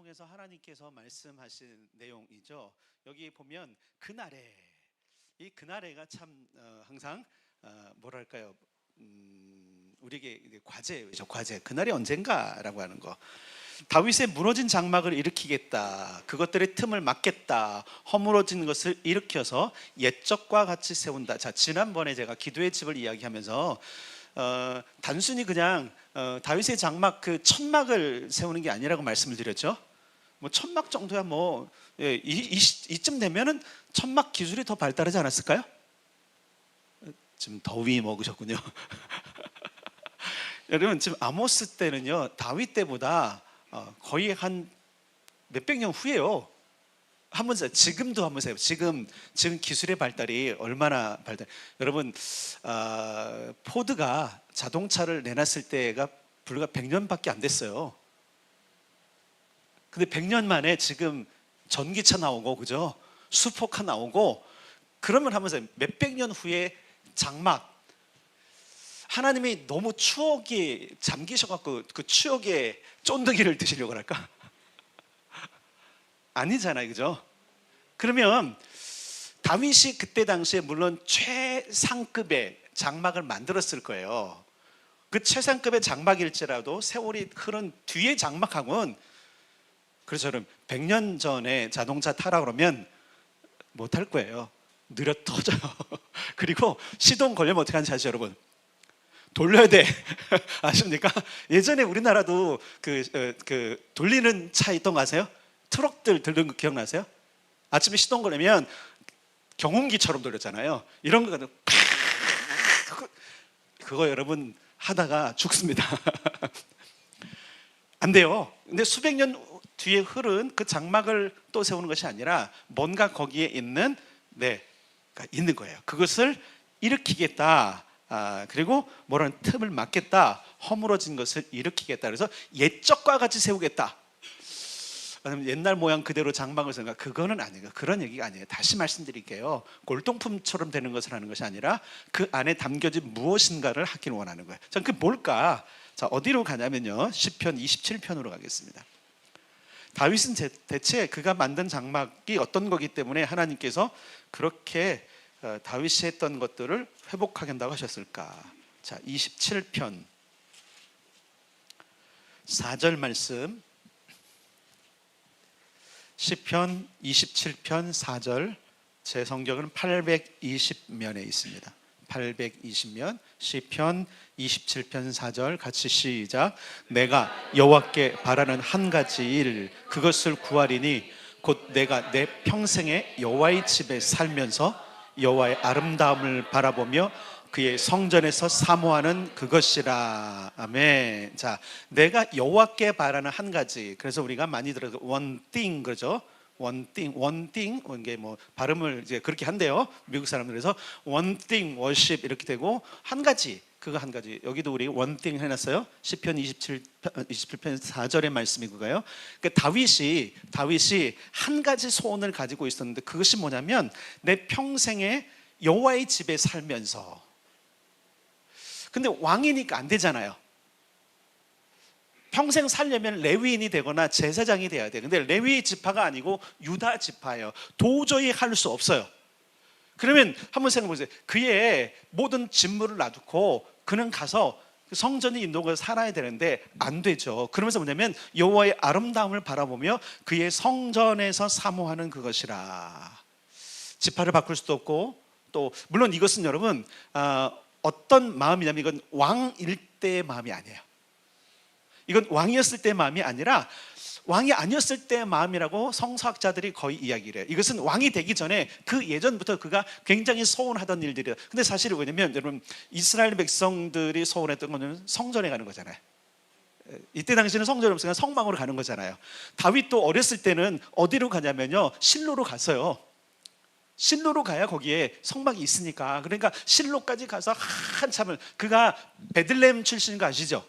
통해서 하나님께서 말씀하신 내용이죠. 여기 보면 그날에, 이 그날에가 참 항상 뭐랄까요, 우리에게 과제죠. 과제. 그날이 언젠가라고 하는 거. 다윗의 무너진 장막을 일으키겠다, 그것들의 틈을 막겠다, 허물어진 것을 일으켜서 옛적과 같이 세운다. 자, 지난번에 제가 기도의 집을 이야기하면서 단순히 그냥 다윗의 장막 그 천막을 세우는 게 아니라고 말씀을 드렸죠. 뭐 천막 정도야 뭐 이쯤 되면은 천막 기술이 더 발달하지 않았을까요? 지금 더위 먹으셨군요. 여러분, 지금 아모스 때는요 다윗 때보다 거의 한 몇백 년 후예요. 한번 지금도 한번 세요. 지금 기술의 발달이 얼마나 발달. 여러분, 포드가 자동차를 내놨을 때가 불과 100년밖에 안 됐어요. 근데 100년 만에 지금 전기차 나오고, 그죠? 슈퍼카 나오고, 그러면 하면서 몇백 년 후에 장막, 하나님이 너무 추억에 잠기셔갖고 그 추억에 쫀득이를 드시려고 할까? 아니잖아요, 그죠? 그러면 다윗이 그때 당시에 물론 최상급의 장막을 만들었을 거예요. 그 최상급의 장막일지라도 세월이 흐른 뒤의 장막하고는, 그래서 여러분 100년 전에 자동차 타라 그러면 못 할 거예요. 느려 터져요. 그리고 시동 걸리면 어떻게 하는지 아시죠, 여러분? 돌려야 돼. 아십니까? 예전에 우리나라도 그 돌리는 차 있던 거 아세요? 트럭들 들는 거 기억나세요? 아침에 시동 걸리면 경운기처럼 돌렸잖아요. 이런 거 가지고 그거 여러분 하다가 죽습니다. 안 돼요. 근데 수백 년 뒤에 흐른 그 장막을 또 세우는 것이 아니라 뭔가 거기에 있는 있는 거예요. 그것을 일으키겠다. 그리고 뭐라는 틈을 막겠다. 허물어진 것을 일으키겠다. 그래서 옛적과 같이 세우겠다. 옛날 모양 그대로 장막을 세우는 거, 그거는 아니에요. 그런 얘기가 아니에요. 다시 말씀드릴게요. 골동품처럼 되는 것을 하는 것이 아니라 그 안에 담겨진 무엇인가를 하기를 원하는 거예요. 자, 그게 뭘까? 자, 어디로 가냐면요, 시편 27편으로 가겠습니다. 다윗은 대체 그가 만든 장막이 어떤 거기 때문에 하나님께서 그렇게 다윗이 했던 것들을 회복하겠다고 하셨을까? 자, 27편 4절 말씀, 시편 27편 4절, 제 성경은 820면에 있습니다. 820면, 시편 27편 4절, 같이 시작. 내가 여호와께 바라는 한 가지 일, 그것을 구하리니 곧 내가 내 평생에 여호와의 집에 살면서 여호와의 아름다움을 바라보며 그의 성전에서 사모하는 그것이라. 아멘. 자, 내가 여호와께 바라는 한 가지. 그래서 우리가 많이 들어서 one thing, 그러죠? one thing, 이게 뭐 발음을 이제 그렇게 한대요, 미국 사람들. 그래서 one thing worship 이렇게 되고, 한 가지, 그거 한 가지. 여기도 우리 one thing 해놨어요. 시편 27편 4절의 말씀이 그거예요. 그러니까 다윗이 한 가지 소원을 가지고 있었는데, 그것이 뭐냐면 내 평생에 여호와의 집에 살면서. 근데 왕이니까 안 되잖아요. 평생 살려면 레위인이 되거나 제사장이 돼야 돼. 근데 레위 지파가 아니고 유다 지파예요. 도저히 할 수 없어요. 그러면 한번 생각해 보세요. 그의 모든 직무를 놔두고 그는 가서 성전이 있는 곳에 살아야 되는데 안 되죠. 그러면서 뭐냐면 여호와의 아름다움을 바라보며 그의 성전에서 사모하는 그것이라. 지파를 바꿀 수도 없고, 또 물론 이것은 여러분 어떤 마음이냐면, 이건 왕일 때의 마음이 아니에요. 이건 왕이었을 때의 마음이 아니라 왕이 아니었을 때의 마음이라고 성서학자들이 거의 이야기를 해요. 이것은 왕이 되기 전에 그 예전부터 그가 굉장히 소원하던 일들이에요. 근데 사실은 뭐냐면, 여러분, 이스라엘 백성들이 소원했던 거는 성전에 가는 거잖아요. 이때 당시에는 성전이 없으니까 성막으로 가는 거잖아요. 다윗도 어렸을 때는 어디로 가냐면요, 실로로 갔어요. 실로로 가야 거기에 성막이 있으니까. 그러니까 실로까지 가서 한참을, 그가 베들레헴 출신인 거 아시죠?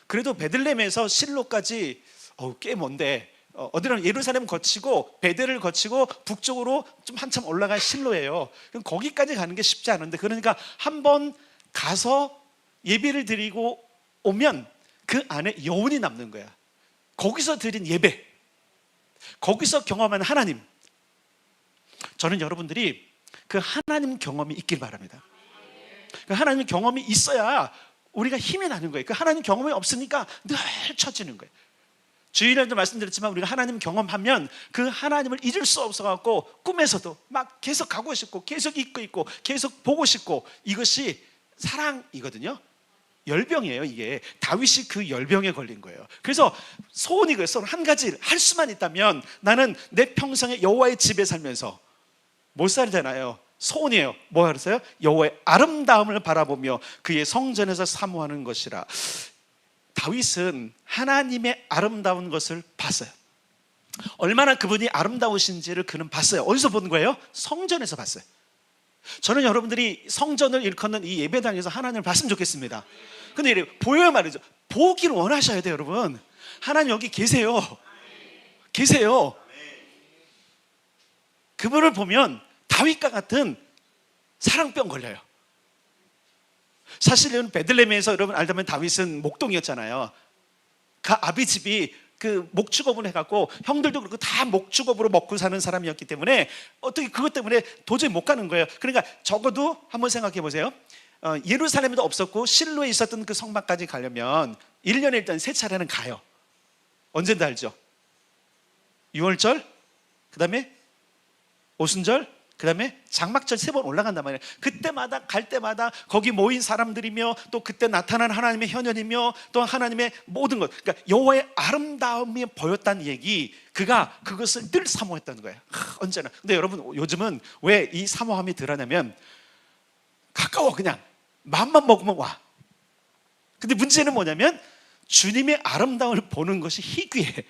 그래도 베들레헴에서 실로까지 꽤 먼데, 어디는 예루살렘 거치고 베델을 거치고 북쪽으로 좀 한참 올라간 실로예요. 그럼 거기까지 가는 게 쉽지 않은데, 그러니까 한번 가서 예배를 드리고 오면 그 안에 여운이 남는 거야. 거기서 드린 예배, 거기서 경험한 하나님, 저는 여러분들이 그 하나님 경험이 있길 바랍니다. 그 하나님 경험이 있어야 우리가 힘이 나는 거예요. 그 하나님 경험이 없으니까 늘 처지는 거예요. 주일에도 말씀드렸지만 우리가 하나님 경험하면 그 하나님을 잊을 수 없어갖고 꿈에서도 막 계속 가고 싶고 계속 잊고 있고 계속 보고 싶고, 이것이 사랑이거든요. 열병이에요. 이게 다윗이 그 열병에 걸린 거예요. 그래서 소원이 그랬어. 한 가지 할 수만 있다면 나는 내 평생에 여호와의 집에 살면서 못 살잖아요. 소원이에요. 뭐 하랬어요? 여호와의 아름다움을 바라보며 그의 성전에서 사모하는 것이라. 다윗은 하나님의 아름다운 것을 봤어요. 얼마나 그분이 아름다우신지를 그는 봤어요. 어디서 본 거예요? 성전에서 봤어요. 저는 여러분들이 성전을 일컫는 이 예배당에서 하나님을 봤으면 좋겠습니다. 근데 이래 보여야 말이죠. 보기를 원하셔야 돼요, 여러분. 하나님 여기 계세요. 계세요. 그분을 보면 다윗과 같은 사랑병 걸려요. 사실은 베들레헴에서 여러분 알다면 다윗은 목동이었잖아요. 그 아비집이 그 목축업을 해갖고 형들도 그렇고 다 목축업으로 먹고 사는 사람이었기 때문에 어떻게 그것 때문에 도저히 못 가는 거예요. 그러니까 적어도 한번 생각해 보세요. 예루살렘에도 없었고 실로에 있었던 그 성막까지 가려면 1년에 일단 3차례는 가요. 언제인지 알죠? 6월절, 그 다음에 오순절, 그 다음에 장막절 3번 올라간단 말이에요. 그때마다 갈 때마다 거기 모인 사람들이며 또 그때 나타난 하나님의 현현이며 또 하나님의 모든 것, 그러니까 여호와의 아름다움이 보였다는 얘기, 그가 그것을 늘 사모했다는 거예요. 언제나. 근데 여러분 요즘은 왜 이 사모함이 드러나면 가까워, 그냥 마음만 먹으면 와. 근데 문제는 뭐냐면 주님의 아름다움을 보는 것이 희귀해.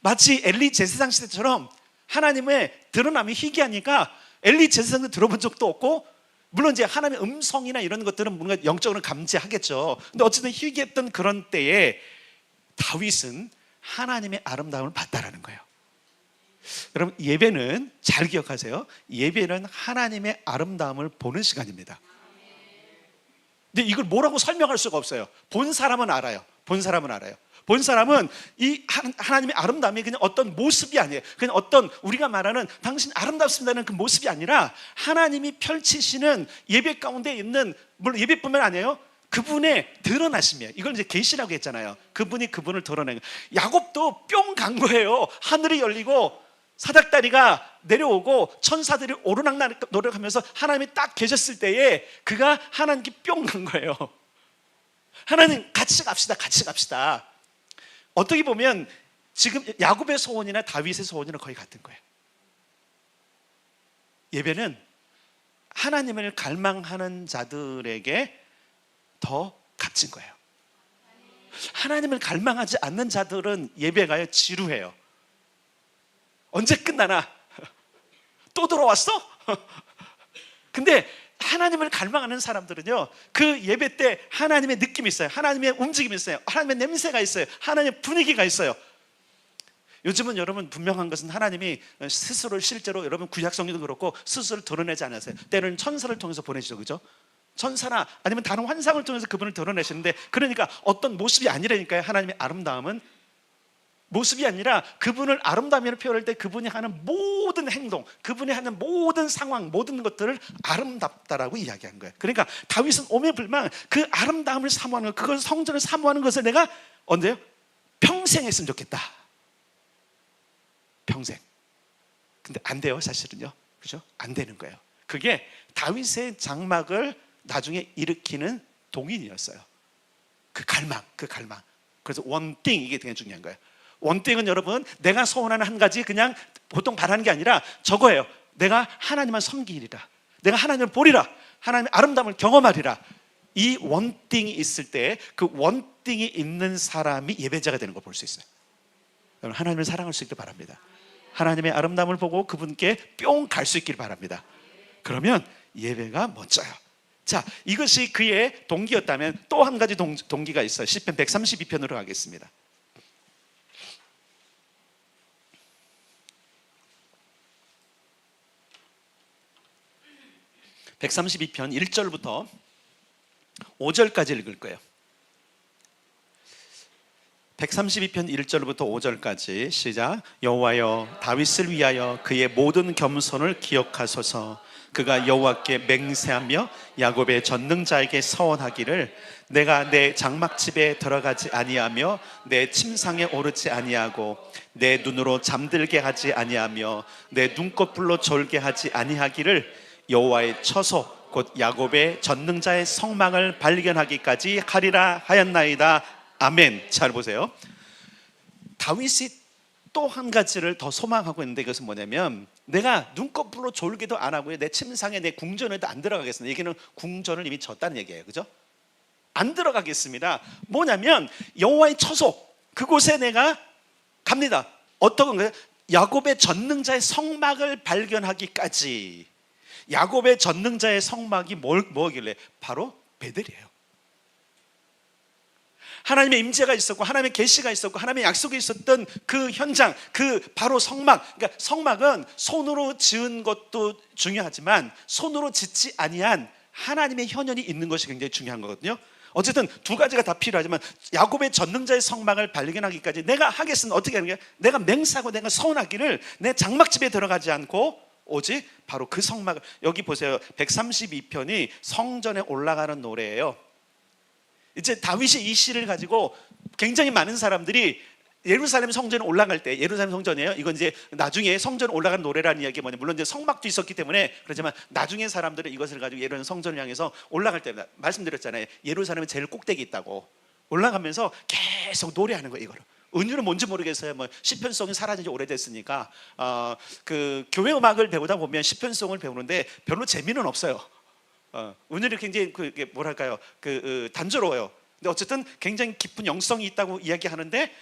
마치 엘리 제사장 시대처럼 하나님의 드러남이 희귀하니까 엘리 제사장도 들어본 적도 없고, 물론 이제 하나님의 음성이나 이런 것들은 뭔가 영적으로 감지하겠죠. 근데 어쨌든 희귀했던 그런 때에 다윗은 하나님의 아름다움을 봤다라는 거예요. 여러분 예배는 잘 기억하세요. 예배는 하나님의 아름다움을 보는 시간입니다. 근데 이걸 뭐라고 설명할 수가 없어요. 본 사람은 알아요. 본 사람은 알아요. 본 사람은 이 하나님의 아름다움이 그냥 어떤 모습이 아니에요. 그냥 어떤 우리가 말하는 당신 아름답습니다는 그 모습이 아니라 하나님이 펼치시는 예배 가운데 있는, 물론 예배뿐만 아니에요, 그분의 드러나심이에요. 이걸 이제 계시라고 했잖아요. 그분이 그분을 드러내는 거예요. 야곱도 뿅 간 거예요. 하늘이 열리고 사닥다리가 내려오고 천사들이 오르락내리락 노력하면서 하나님이 딱 계셨을 때에 그가 하나님께 뿅 간 거예요. 하나님 같이 갑시다, 같이 갑시다. 어떻게 보면 지금 야곱의 소원이나 다윗의 소원이랑 거의 같은 거예요. 예배는 하나님을 갈망하는 자들에게 더 값진 거예요. 하나님을 갈망하지 않는 자들은 예배가요 지루해요. 언제 끝나나? 또 들어왔어? 근데 하나님을 갈망하는 사람들은요, 그 예배 때 하나님의 느낌이 있어요. 하나님의 움직임이 있어요. 하나님의 냄새가 있어요. 하나님의 분위기가 있어요. 요즘은 여러분 분명한 것은 하나님이 스스로 실제로 여러분 구약성경도 그렇고 스스로 드러내지 않으세요. 때로는 천사를 통해서 보내시죠, 그죠? 천사나 아니면 다른 환상을 통해서 그분을 드러내시는데, 그러니까 어떤 모습이 아니라니까요. 하나님의 아름다움은 모습이 아니라 그분을 아름다움으로 표현할 때 그분이 하는 모든 행동, 그분이 하는 모든 상황, 모든 것들을 아름답다라고 이야기한 거예요. 그러니까 다윗은 오매불망 그 아름다움을 사모하는 것, 그걸 성전을 사모하는 것을 내가 언제요? 평생 했으면 좋겠다. 평생. 근데 안 돼요, 사실은요. 그죠? 안 되는 거예요. 그게 다윗의 장막을 나중에 일으키는 동인이었어요. 그 갈망. 그래서 원띵, 이게 되게 중요한 거예요. 원띵은 여러분 내가 소원하는 한 가지 그냥 보통 바라는 게 아니라 저거예요. 내가 하나님만 섬기리라, 내가 하나님을 보리라, 하나님의 아름다움을 경험하리라. 이 원띵이 있을 때 그 원띵이 있는 사람이 예배자가 되는 걸 볼 수 있어요. 여러분 하나님을 사랑할 수 있길 바랍니다. 하나님의 아름다움을 보고 그분께 뿅 갈 수 있길 바랍니다. 그러면 예배가 멋져요. 자, 이것이 그의 동기였다면 또 한 가지 동기가 있어요. 시편 132편으로 가겠습니다. 132편 1절부터 5절까지 읽을 거예요. 132편 1절부터 5절까지 시작. 여호와여 다윗을 위하여 그의 모든 겸손을 기억하소서. 그가 여호와께 맹세하며 야곱의 전능자에게 서원하기를 내가 내 장막집에 들어가지 아니하며 내 침상에 오르지 아니하고 내 눈으로 잠들게 하지 아니하며 내 눈꺼풀로 졸게 하지 아니하기를 여호와의 처소 곧 야곱의 전능자의 성막을 발견하기까지 하리라 하였나이다. 아멘. 잘 보세요. 다윗이 또 한 가지를 더 소망하고 있는데 그것은 뭐냐면 내가 눈꺼풀로 졸기도 안 하고요, 내 침상에 내 궁전에도 안 들어가겠습니다. 얘기는 궁전을 이미 졌다는 얘기예요. 그죠? 안 들어가겠습니다. 뭐냐면 여호와의 처소 그곳에 내가 갑니다. 어떤 건가요? 야곱의 전능자의 성막을 발견하기까지. 야곱의 전능자의 성막이 뭐길래? 바로 베델이에요. 하나님의 임재가 있었고 하나님의 계시가 있었고 하나님의 약속이 있었던 그 현장, 그 바로 성막. 그러니까 성막은 손으로 지은 것도 중요하지만 손으로 짓지 아니한 하나님의 현현이 있는 것이 굉장히 중요한 거거든요. 어쨌든 두 가지가 다 필요하지만 야곱의 전능자의 성막을 발견하기까지 내가 하겠으면 어떻게 하는 거야? 내가 맹세하고 내가 서원하기를 내 장막집에 들어가지 않고 오직 바로 그 성막을. 여기 보세요. 132편이 성전에 올라가는 노래예요. 이제 다윗이 이 시를 가지고 굉장히 많은 사람들이 예루살렘 성전에 올라갈 때, 예루살렘 성전이에요. 이건 이제 나중에 성전 올라간 노래라는 이야기가 뭐냐, 물론 이제 성막도 있었기 때문에 그렇지만 나중에 사람들은 이것을 가지고 예루살렘 성전을 향해서 올라갈 때 말씀드렸잖아요. 예루살렘에 제일 꼭대기 있다고. 올라가면서 계속 노래하는 거예요. 이거를. 은유는 뭔지 모르겠어요. 뭐 시편송이 사라진 지 오래됐으니까 그 교회 음악을 배우다 보면 시편송을 배우는데 별로 재미는 없어요. 은유는 굉장히 뭐랄까요, 단조로워요. 근데 어쨌든 굉장히 깊은 영성이 있다고 이야기하는데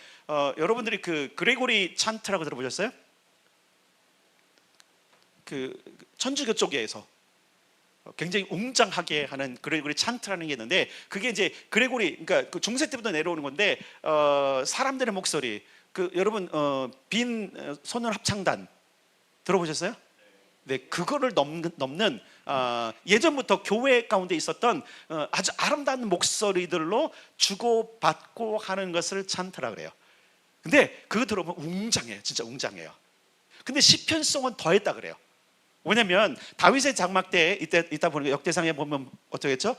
여러분들이 그 그레고리 찬트라고 들어보셨어요? 그 천주교 쪽에서 굉장히 웅장하게 하는 그레고리 찬트라는 게 있는데 그게 이제 그레고리, 그러니까 그 중세 때부터 내려오는 건데 사람들의 목소리, 그 여러분 빈 소년 합창단 들어보셨어요? 네, 그거를 넘는 예전부터 교회 가운데 있었던 아주 아름다운 목소리들로 주고받고 하는 것을 찬트라 그래요. 근데 그거 들어보면 웅장해요. 진짜 웅장해요. 근데 시편송은 더했다 그래요. 왜냐면 다윗의 장막 때 이따 보니까 역대상에 보면 어쩌겠죠?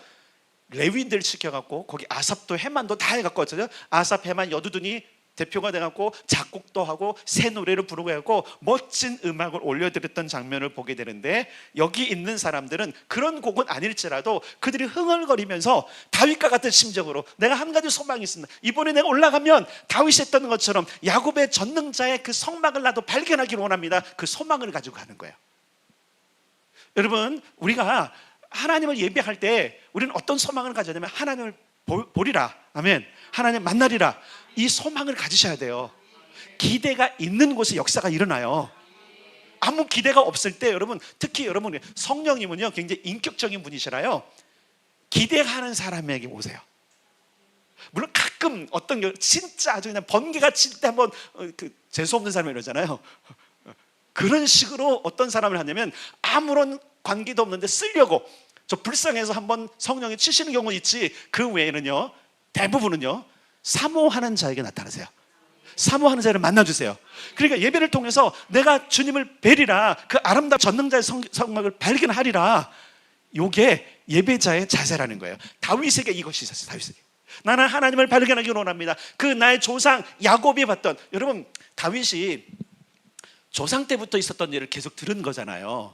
레위인들 시켜갖고 거기 아삽도 헤만도 다 해갖고 어쩌죠? 아삽, 헤만, 여두둔이 대표가 돼갖고 작곡도 하고 새 노래를 부르고 해갖고 멋진 음악을 올려드렸던 장면을 보게 되는데 여기 있는 사람들은 그런 곡은 아닐지라도 그들이 흥얼거리면서 다윗과 같은 심정으로 내가 한 가지 소망이 있습니다. 이번에 내가 올라가면 다윗이 했던 것처럼 야곱의 전능자의 그 성막을 나도 발견하기를 원합니다. 그 소망을 가지고 가는 거예요. 여러분, 우리가 하나님을 예배할 때 우리는 어떤 소망을 가져야 되냐면 하나님을 보리라, 아멘, 하나님 만나리라, 이 소망을 가지셔야 돼요. 기대가 있는 곳에 역사가 일어나요. 아무 기대가 없을 때 여러분, 특히 여러분 성령님은요 굉장히 인격적인 분이시라요. 기대하는 사람에게 오세요. 물론 가끔 어떤 게 진짜 아주 그냥 번개가 칠 때 한번 재수없는 사람이 이러잖아요. 그런 식으로 어떤 사람을 하냐면 아무런 관계도 없는데 쓰려고 저 불쌍해서 한번 성령이 치시는 경우 있지, 그 외에는요 대부분은요 사모하는 자에게 나타나세요. 사모하는 자를 만나주세요. 그러니까 예배를 통해서 내가 주님을 뵈리라, 그 아름다운 전능자의 성막을 발견하리라, 요게 예배자의 자세라는 거예요. 다윗에게 이것이 있었어요. 다윗에게 나는 하나님을 발견하기를 원합니다. 그 나의 조상 야곱이 봤던, 여러분 다윗이 조상 때부터 있었던 일을 계속 들은 거잖아요.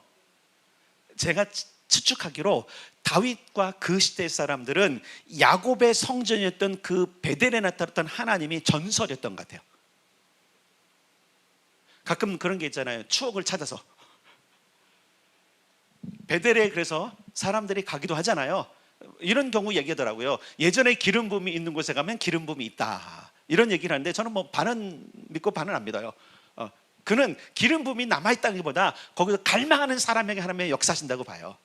제가 추측하기로 다윗과 그 시대 사람들은 야곱의 성전이었던 그 베델에 나타났던 하나님이 전설이었던 것 같아요. 가끔 그런 게 있잖아요. 추억을 찾아서 베델에 그래서 사람들이 가기도 하잖아요. 이런 경우 얘기하더라고요. 예전에 기름 부음이 있는 곳에 가면 기름 부음이 있다, 이런 얘기를 하는데 저는 뭐 반은 믿고 반은 안 믿어요. 그는 기름 부음이 남아있다기보다 거기서 갈망하는 사람에게 하나님의 역사하신다고 봐요.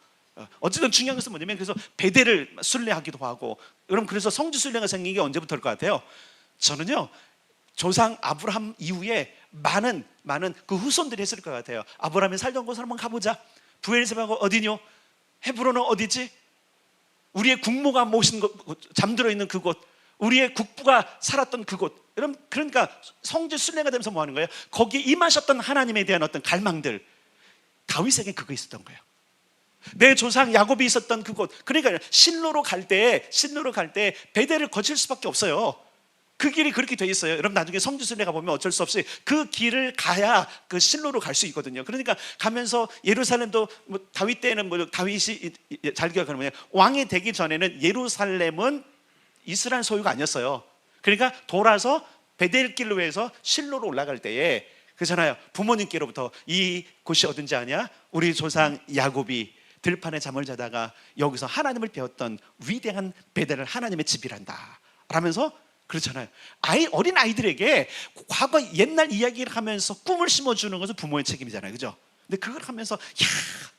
어쨌든 중요한 것은 뭐냐면 그래서 베델을 순례하기도 하고, 여러분 그래서 성지 순례가 생긴 게 언제부터일 것 같아요? 저는요 조상 아브라함 이후에 많은 그 후손들이 했을 것 같아요. 아브라함이 살던 곳을 한번 가보자. 부엘세바가 어디뇨? 헤브론은 어디지? 우리의 국모가 모신 곳, 잠들어 있는 그곳, 우리의 국부가 살았던 그곳. 여러분, 그러니까 성지 순례가 되면서 뭐 하는 거예요? 거기에 임하셨던 하나님에 대한 어떤 갈망들. 다윗에게 그거 있었던 거예요. 내 조상 야곱이 있었던 그곳. 그러니까 실로로 갈 때 베델을 거칠 수밖에 없어요. 그 길이 그렇게 돼 있어요. 여러분, 나중에 성지 순례가 보면 어쩔 수 없이 그 길을 가야 그 실로로 갈 수 있거든요. 그러니까 가면서 예루살렘도 뭐 다윗 때는 뭐 다윗이 잘 기억하면 왕이 되기 전에는 예루살렘은 이스라엘 소유가 아니었어요. 그러니까 돌아서 베델길로 해서 실로로 올라갈 때에 그렇잖아요. 부모님께로부터 이 곳이 어딘지 아냐? 우리 조상 야곱이 들판에 잠을 자다가 여기서 하나님을 배웠던 위대한 베델은 하나님의 집이란다 라면서, 그렇잖아요. 어린 아이들에게 과거 옛날 이야기를 하면서 꿈을 심어주는 것은 부모의 책임이잖아요. 그죠? 근데 그걸 하면서, 야,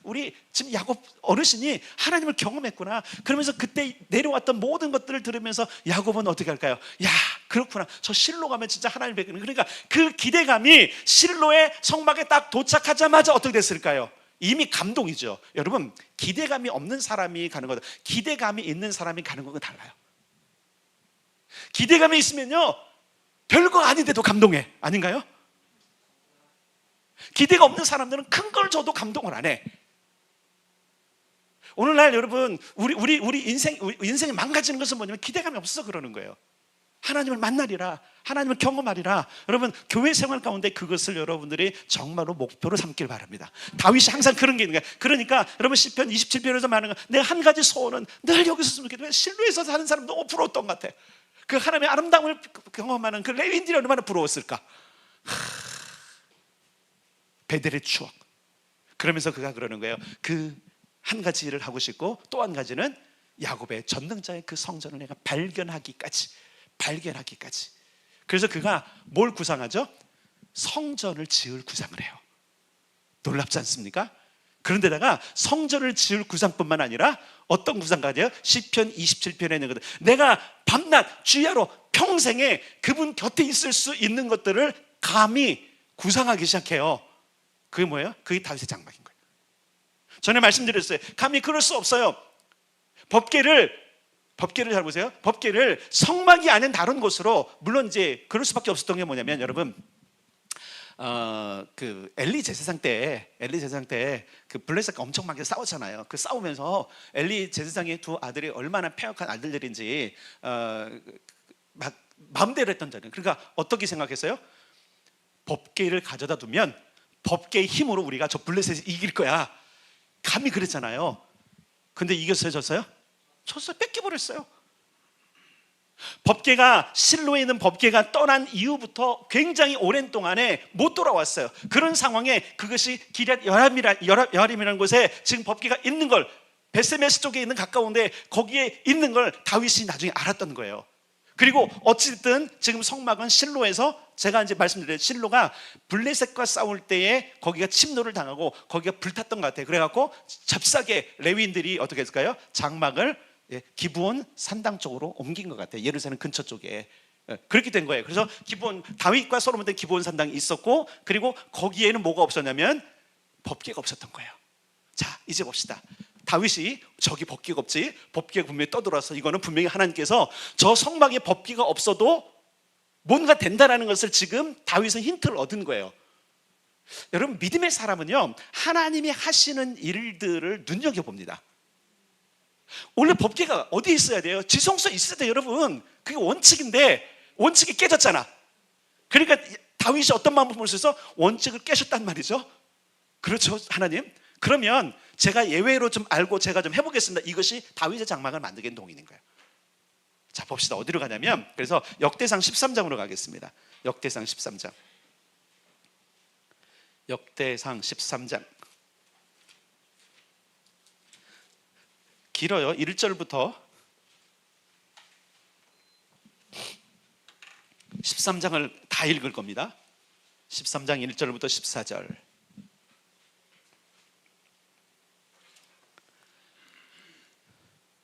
우리 지금 야곱 어르신이 하나님을 경험했구나. 그러면서 그때 내려왔던 모든 것들을 들으면서 야곱은 어떻게 할까요? 야, 그렇구나. 저 실로 가면 진짜 하나님 뵙겠네. 그러니까 그 기대감이 실로의 성막에 딱 도착하자마자 어떻게 됐을까요? 이미 감동이죠. 여러분, 기대감이 없는 사람이 가는 거다. 기대감이 있는 사람이 가는 거는 달라요. 기대감이 있으면요, 별거 아닌데도 감동해. 아닌가요? 기대가 없는 사람들은 큰 걸 줘도 감동을 안 해. 오늘날 여러분, 우리 인생이 망가지는 것은 뭐냐면 기대감이 없어서 그러는 거예요. 하나님을 만나리라, 하나님을 경험하리라. 여러분, 교회 생활 가운데 그것을 여러분들이 정말로 목표로 삼길 바랍니다. 다윗이 항상 그런 게 있는 거예요. 그러니까 여러분, 시편 27편에서 말하는 거, 내가 한 가지 소원은 늘 여기서 있으면 좋겠다. 실로에서 사는 사람 너무 부러웠던 것 같아. 그 하나님의 아름다움을 경험하는 그 레위인들이 얼마나 부러웠을까. 베델의 추억. 그러면서 그가 그러는 거예요. 그 한 가지 일을 하고 싶고, 또 한 가지는 야곱의 전능자의 그 성전을 내가 발견하기까지. 그래서 그가 뭘 구상하죠? 성전을 지을 구상을 해요. 놀랍지 않습니까? 그런데다가 성전을 지을 구상뿐만 아니라 어떤 구상까지 해요? 시편 27편에 있는 것들, 내가 밤낮 주야로 평생에 그분 곁에 있을 수 있는 것들을 감히 구상하기 시작해요. 그게 뭐예요? 그게 다윗의 장막인 거예요. 전에 말씀드렸어요. 감히 그럴 수 없어요. 법궤를 잘 보세요. 법궤를 성막이 아닌 다른 곳으로, 물론 이제 그럴 수밖에 없었던 게 뭐냐면, 여러분, 그 엘리 제사장 때 그 블레셋과 엄청 막 싸웠잖아요. 그 싸우면서 엘리 제사장의 두 아들이 얼마나 패역한 아들들인지 막 마음대로 했던 자는, 그러니까 어떻게 생각했어요? 법궤를 가져다 두면 법궤의 힘으로 우리가 저 블레셋을 이길 거야. 감히 그랬잖아요. 근데 이겼어요, 졌어요? 졌어요. 뺏겨버렸어요. 법궤가, 실로에 있는 법궤가 떠난 이후부터 굉장히 오랜 동안에 못 돌아왔어요. 그런 상황에 그것이 기럇 여아림이라는 곳에 지금 법궤가 있는 걸, 베세메스 쪽에 있는 가까운데 거기에 있는 걸 다윗이 나중에 알았던 거예요. 그리고 어찌됐든 지금 성막은 실로에서, 제가 이제 말씀드린 실로가 블레셋과 싸울 때에 거기가 침노를 당하고 거기가 불탔던 것 같아요. 그래갖고 잽싸게 레위인들이 어떻게 했을까요? 장막을 기브온 산당 쪽으로 옮긴 것 같아요. 예루살렘 근처 쪽에. 그렇게 된 거예요. 그래서 기브온, 다윗과 솔로몬 때 기브온 산당이 있었고, 그리고 거기에는 뭐가 없었냐면 법궤가 없었던 거예요. 자, 이제 봅시다. 다윗이 저기 법궤가 없지, 법궤가 분명히 떠돌아서, 이거는 분명히 하나님께서 저 성막에 법궤가 없어도 뭔가 된다라는 것을 지금 다윗은 힌트를 얻은 거예요. 여러분, 믿음의 사람은요, 하나님이 하시는 일들을 눈여겨봅니다. 원래 법궤가 어디에 있어야 돼요? 지성소에 있어야 돼요, 여러분. 그게 원칙인데 원칙이 깨졌잖아. 그러니까 다윗이 어떤 마음을 보면서 원칙을 깨셨단 말이죠. 그렇죠, 하나님. 그러면 제가 예외로 좀 알고 제가 좀 해보겠습니다. 이것이 다윗의 장막을 만들게 된 동인인 거예요. 자, 봅시다. 어디로 가냐면, 그래서 역대상 13장으로 가겠습니다. 역대상 13장. 역대상 13장. 길어요. 1절부터 13장을 다 읽을 겁니다. 13장 1절부터 14절.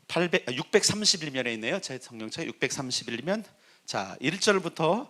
631면에 있네요. 제 성경책 631면. 자, 1절부터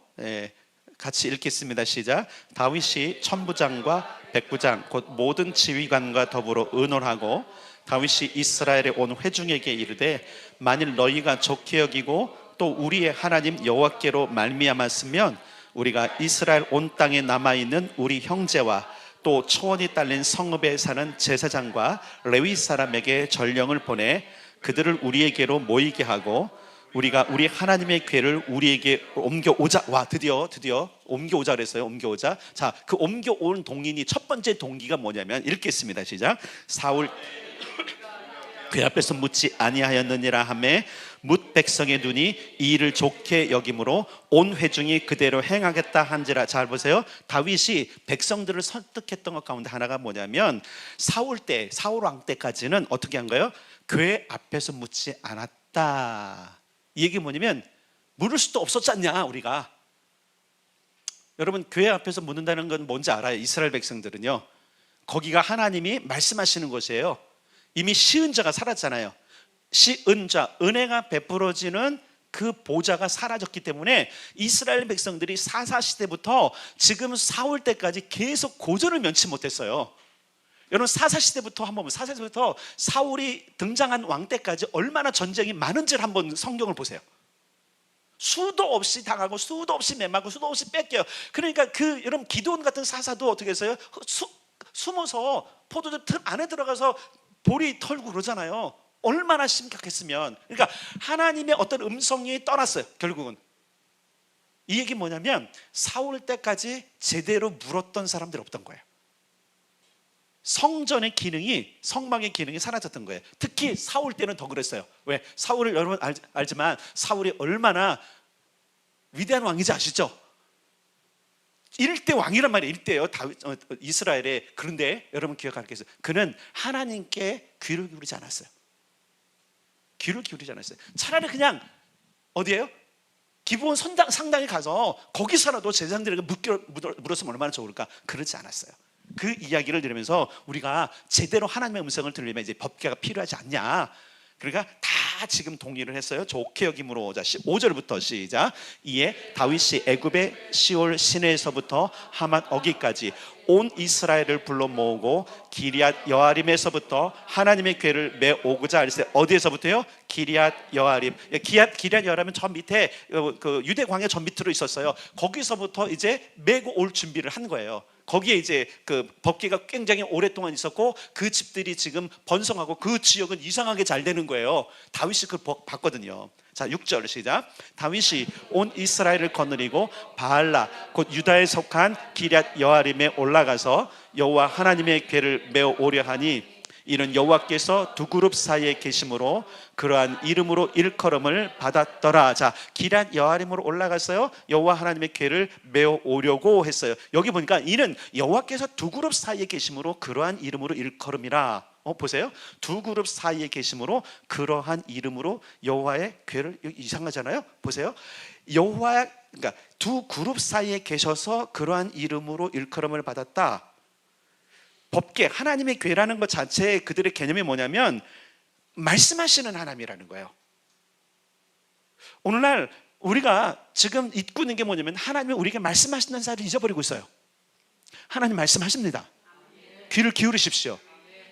같이 읽겠습니다. 시작. 다윗이 천부장과 백부장 곧 모든 지휘관과 더불어 의논하고 다윗이 이스라엘에 온 회중에게 이르되, 만일 너희가 좋게 여기고 또 우리의 하나님 여호와께로 말미암았으면 우리가 이스라엘 온 땅에 남아있는 우리 형제와 또 초원이 딸린 성읍에 사는 제사장과 레위 사람에게 전령을 보내 그들을 우리에게로 모이게 하고 우리가 우리 하나님의 궤를 우리에게 옮겨오자. 와, 드디어 옮겨오자 그랬어요. 옮겨오자. 자, 그 옮겨온 동인이 첫 번째 동기가 뭐냐면 읽겠습니다. 시작. 사울 궤 앞에서 묻지 아니하였느니라 하매 뭇 백성의 눈이 이 일을 좋게 여김으로 온 회중이 그대로 행하겠다 한지라. 잘 보세요. 다윗이 백성들을 설득했던 것 가운데 하나가 뭐냐면 사울 왕 때까지는 어떻게 한 거예요? 궤 앞에서 묻지 않았다. 이 얘기 뭐냐면 물을 수도 없었잖냐 우리가. 여러분, 궤 앞에서 묻는다는 건 뭔지 알아요? 이스라엘 백성들은요, 거기가 하나님이 말씀하시는 곳이에요. 이미 시은자가 살았잖아요. 시은자, 은혜가 베풀어지는 그 보좌가 사라졌기 때문에 이스라엘 백성들이 사사시대부터 지금 사울 때까지 계속 고전을 면치 못했어요. 여러분, 사사시대부터 한번 사사시대부터 사울이 등장한 왕 때까지 얼마나 전쟁이 많은지를 한번 성경을 보세요. 수도 없이 당하고 수도 없이 매맞고 수도 없이 뺏겨요. 그러니까 여러분, 기드온 같은 사사도 어떻게 했어요? 숨어서 포도주 틀 안에 들어가서 보리 털고 그러잖아요. 얼마나 심각했으면. 그러니까 하나님의 어떤 음성이 떠났어요. 결국은 이 얘기 뭐냐면 사울 때까지 제대로 물었던 사람들이 없던 거예요. 성전의 기능이, 성막의 기능이 사라졌던 거예요. 특히 사울 때는 더 그랬어요. 왜? 사울을 여러분 알지만 사울이 얼마나 위대한 왕인지 아시죠? 1대 왕이란 말이에요. 1대예요. 다윗, 이스라엘에. 그런데 여러분 기억할 게 있어요. 그는 하나님께 귀를 기울이지 않았어요. 귀를 기울이지 않았어요. 차라리 그냥 어디예요? 기브온 상당히 가서 거기서라도 제사장들에게 물었으면 얼마나 좋을까? 그러지 않았어요. 그 이야기를 들으면서 우리가 제대로 하나님의 음성을 들으려면 이제 법궤가 필요하지 않냐. 그러니까 다 지금 동의를 했어요. 좋게 여김으로. 자, 5절부터 시작. 이에 다윗이 애굽의 시올 시내에서부터 하맛 어기까지 온 이스라엘을 불러 모으고 기리앗 여아림에서부터 하나님의 궤를 메오고자 할세. 어디에서부터요? 기리앗 여아림. 기리앗 여아림은 저 밑에 그 유대 광야 저 밑으로 있었어요. 거기서부터 이제 메고 올 준비를 한 거예요. 거기에 이제 그 법궤가 굉장히 오랫동안 있었고 그 집들이 지금 번성하고 그 지역은 이상하게 잘 되는 거예요. 다윗이 그걸 봤거든요. 자, 6절 시작. 다윗이 온 이스라엘을 거느리고 바알라 곧 유다에 속한 기럇 여아림에 올라가서 여호와 하나님의 궤를 메어 오려 하니 이는 여호와께서 두 그룹 사이에 계심으로 그러한 이름으로 일컬음을 받았더라. 자, 기럇 여아림으로 올라갔어요. 여호와 하나님의 궤를 메어 오려고 했어요. 여기 보니까 이는 여호와께서 두 그룹 사이에 계심으로 그러한 이름으로 일컬음이라. 보세요. 두 그룹 사이에 계심으로 그러한 이름으로 여호와의 궤를. 이상하잖아요. 보세요. 그러니까 두 그룹 사이에 계셔서 그러한 이름으로 일컬음을 받았다. 법궤, 하나님의 궤라는 것 자체에 그들의 개념이 뭐냐면 말씀하시는 하나님이라는 거예요. 오늘날 우리가 지금 잊고 있는 게 뭐냐면 하나님이 우리에게 말씀하시는 사실을 잊어버리고 있어요. 하나님 말씀하십니다. 귀를 기울이십시오.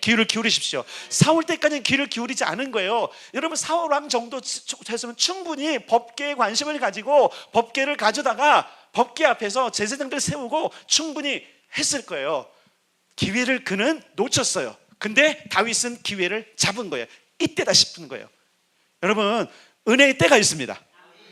귀를 기울이십시오. 사울 때까지는 귀를 기울이지 않은 거예요. 여러분, 사울 왕 정도 됐으면 충분히 법궤에 관심을 가지고 법궤를 가져다가 법궤 앞에서 제사장들 세우고 충분히 했을 거예요. 기회를 그는 놓쳤어요. 근데 다윗은 기회를 잡은 거예요. 이때다 싶은 거예요. 여러분, 은혜의 때가 있습니다.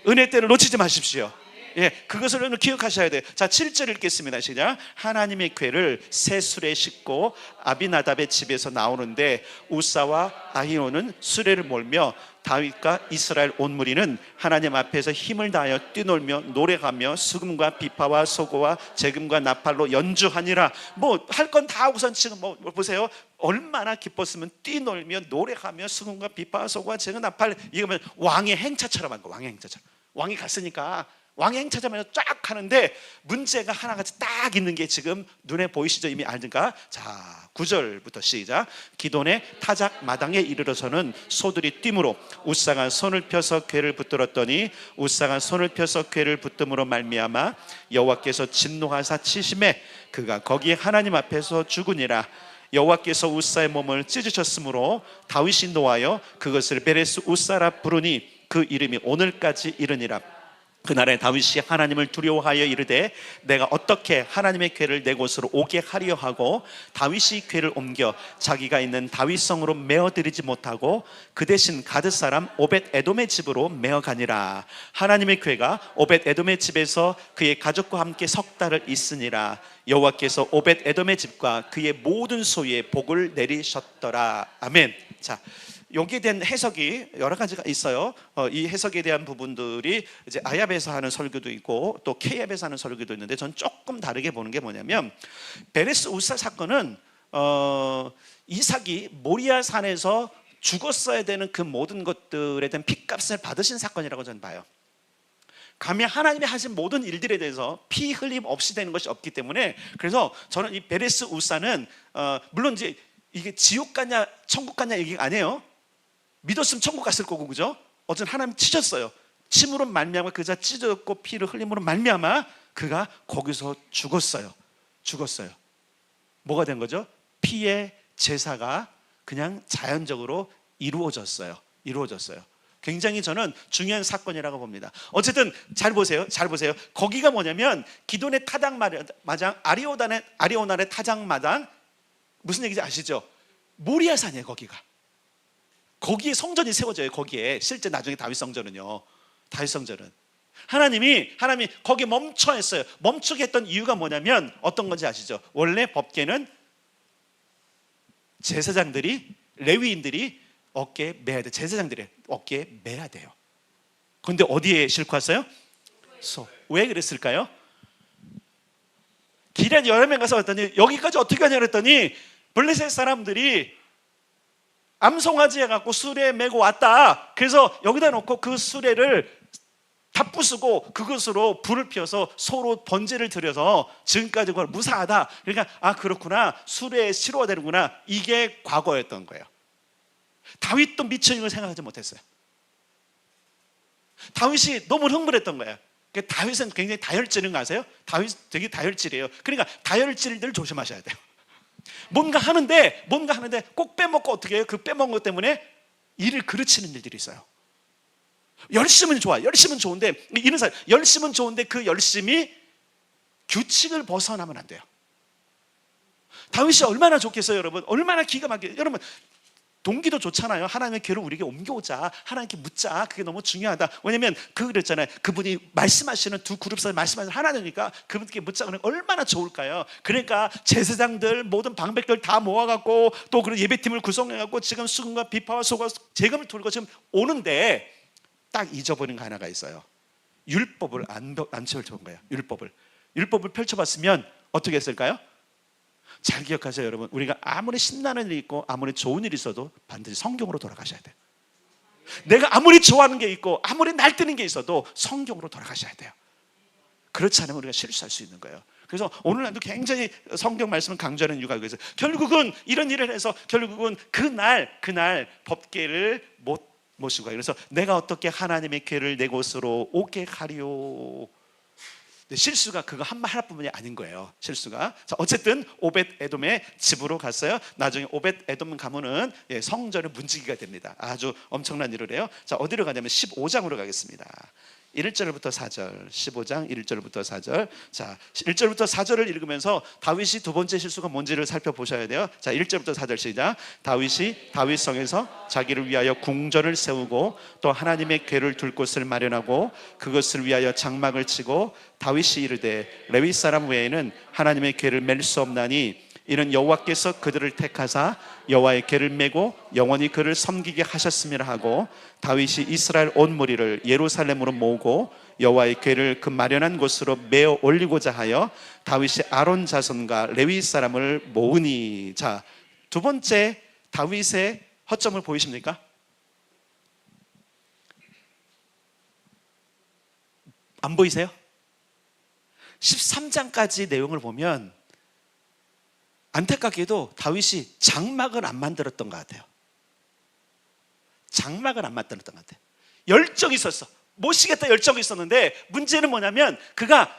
은혜의 때를 놓치지 마십시오. 예, 그것을 오늘 기억하셔야 돼요. 자, 7절 읽겠습니다. 시작. 하나님의 궤를 새 수레에 싣고 아비나답의 집에서 나오는데 우사와 아히오는 수레를 몰며 다윗과 이스라엘 온 무리는 하나님 앞에서 힘을 다하여 뛰놀며 노래하며 수금과 비파와 소고와 재금과 나팔로 연주하니라. 뭐 할 건 다 하고선 지금 뭐 보세요. 얼마나 기뻤으면 뛰놀며 노래하며 수금과 비파와 소고와 재금 나팔. 이거면 왕의 행차처럼 한 거. 왕의 행차처럼. 왕이 갔으니까 왕의 행차자면 쫙 하는데 문제가 하나같이 딱 있는 게 지금 눈에 보이시죠? 이미 알든가? 자, 9절부터 시작. 기돈의 타작 마당에 이르러서는 소들이 뛰므로 우사가 손을 펴서 궤를 붙들었더니 우사가 손을 펴서 궤를 붙듦으로 말미암아 여호와께서 진노하사 치심에 그가 거기 하나님 앞에서 죽으니라. 여호와께서 우사의 몸을 찢으셨으므로 다윗이 노하여 그것을 베레스 우사라 부르니 그 이름이 오늘까지 이르니라. 그날에 다윗이 하나님을 두려워하여 이르되 내가 어떻게 하나님의 궤를 내 곳으로 오게 하려 하고 다윗이 궤를 옮겨 자기가 있는 다윗성으로 메어들이지 못하고 그 대신 가드 사람 오벳 에돔의 집으로 메어가니라. 하나님의 궤가 오벳 에돔의 집에서 그의 가족과 함께 석 달을 있으니라. 여호와께서 오벳 에돔의 집과 그의 모든 소유에 복을 내리셨더라. 아멘. 자, 여기에 대한 해석이 여러 가지가 있어요. 이 해석에 대한 부분들이 이제 아얏에서 하는 설교도 있고 또 케이압에서 하는 설교도 있는데 전 조금 다르게 보는 게 뭐냐면, 베레스 우사 사건은 이삭이 모리아 산에서 죽었어야 되는 그 모든 것들에 대한 핏값을 받으신 사건이라고 저는 봐요. 감히 하나님이 하신 모든 일들에 대해서 피 흘림 없이 되는 것이 없기 때문에, 그래서 저는 이 베레스 우사는 물론 이제 이게 지옥 가냐 천국 가냐 얘기가 아니에요. 믿었으면 천국 갔을 거고, 그죠? 어쨌든 하나님 치셨어요. 침으로 말미암아 그자 찢어졌고 피를 흘림으로 말미암아 그가 거기서 죽었어요. 뭐가 된 거죠? 피의 제사가 그냥 자연적으로 이루어졌어요. 굉장히 저는 중요한 사건이라고 봅니다. 어쨌든 잘 보세요. 거기가 뭐냐면 기돈의 타작마당, 아리오날의 타작마당, 무슨 얘기인지 아시죠? 모리아산이에요. 거기에 성전이 세워져요. 거기에 실제 나중에 다윗 성전은 하나님이 거기에 멈춰 했어요. 멈추게 했던 이유가 뭐냐면 어떤 건지 아시죠? 원래 법궤는 제사장들이, 레위인들이 어깨에 매야 돼. 제사장들이 어깨에 매야 돼요. 그런데 어디에 싣고 왔어요? 왜 그랬을까요? 길에 여러 명 가서 왔더니 여기까지 어떻게 가냐 그랬더니 블레셋 사람들이 암송아지 해갖고 수레에 메고 왔다. 그래서 여기다 놓고 그 수레를 다 부수고 그것으로 불을 피워서 서로 번제를 드려서 지금까지 그걸 무사하다. 그러니까 그렇구나, 수레에 실어야 되는구나. 이게 과거였던 거예요. 다윗도 미처 이걸 생각하지 못했어요. 다윗이 너무 흥분했던 거예요. 다윗은 굉장히 다혈질인 거 아세요? 다윗 되게 다혈질이에요. 그러니까 다혈질들 조심하셔야 돼요. 뭔가 하는데 꼭 빼먹고 어떻게 해요? 그 빼먹은 것 때문에 일을 그르치는 일들이 있어요. 열심은 좋은데 이런 사람, 열심은 좋은데 그 열심이 규칙을 벗어나면 안 돼요. 다윗이 얼마나 좋겠어요, 여러분? 얼마나 기가 막혀요. 여러분, 동기도 좋잖아요. 하나님의 궤를 우리에게 옮겨오자, 하나님께 묻자. 그게 너무 중요하다. 왜냐면 그랬잖아요. 그분이 말씀하시는 두 그룹 사이 말씀하시는 하나님이니까 그분께 묻자. 그러면 얼마나 좋을까요? 그러니까 제사장들 모든 방백들 다 모아갖고 또 그런 예배팀을 구성해갖고 지금 수금과 비파와 소가 재금을 돌고 지금 오는데 딱 잊어버린 거 하나가 있어요. 율법을 안 펼쳐본 거예요. 율법을 펼쳐봤으면 어떻게 했을까요? 잘 기억하세요, 여러분. 우리가 아무리 신나는 일이 있고 아무리 좋은 일이 있어도 반드시 성경으로 돌아가셔야 돼요. 내가 아무리 좋아하는 게 있고 아무리 날뛰는 게 있어도 성경으로 돌아가셔야 돼요. 그렇지 않으면 우리가 실수할 수 있는 거예요. 그래서 오늘 날도 굉장히 성경 말씀을 강조하는 이유가 그래서 결국은 이런 일을 해서 결국은 그날 법궤를 못 모시고 가요. 그래서 내가 어떻게 하나님의 궤를 내 곳으로 오게 하리오. 실수가 그거 하나뿐만이 아닌 거예요. 실수가. 자, 어쨌든 오벳 에돔의 집으로 갔어요. 나중에 오벳 에돔 가면은 성전의 문지기가 됩니다. 아주 엄청난 일을 해요. 자, 어디로 가냐면 15장으로 가겠습니다. 1절부터 4절, 15장 1절부터 4절. 자, 1절부터 4절을 읽으면서 다윗이 두 번째 실수가 뭔지를 살펴보셔야 돼요. 자, 1절부터 4절 시작. 다윗이 다윗성에서 자기를 위하여 궁전을 세우고 또 하나님의 궤를 둘 곳을 마련하고 그것을 위하여 장막을 치고 다윗이 이르되 레위 사람 외에는 하나님의 궤를 맬 수 없나니 이는 여호와께서 그들을 택하사 여호와의 궤를 메고 영원히 그를 섬기게 하셨음이라 하고 다윗이 이스라엘 온 무리를 예루살렘으로 모으고 여호와의 궤를 그 마련한 곳으로 메어 올리고자 하여 다윗이 아론 자손과 레위 사람을 모으니. 자, 두 번째 다윗의 허점을 보이십니까? 안 보이세요? 13장까지 내용을 보면 안타깝게도 다윗이 장막을 안 만들었던 것 같아요. 열정이 있었어. 모시겠다 열정이 있었는데 문제는 뭐냐면 그가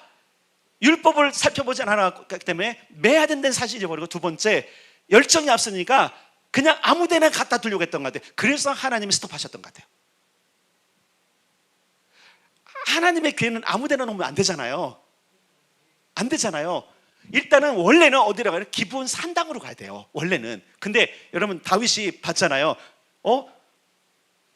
율법을 살펴보지 않았기 때문에 매야 된다는 사실을 잊어버리고, 두 번째 열정이 앞서니까 그냥 아무 데나 갖다 두려고 했던 것 같아요. 그래서 하나님이 스톱하셨던 것 같아요. 하나님의 궤는 아무 데나 놓으면 안 되잖아요. 안 되잖아요. 일단은 원래는 어디로 가요? 기브온 산당으로 가야 돼요, 원래는. 근데 여러분 다윗이 봤잖아요.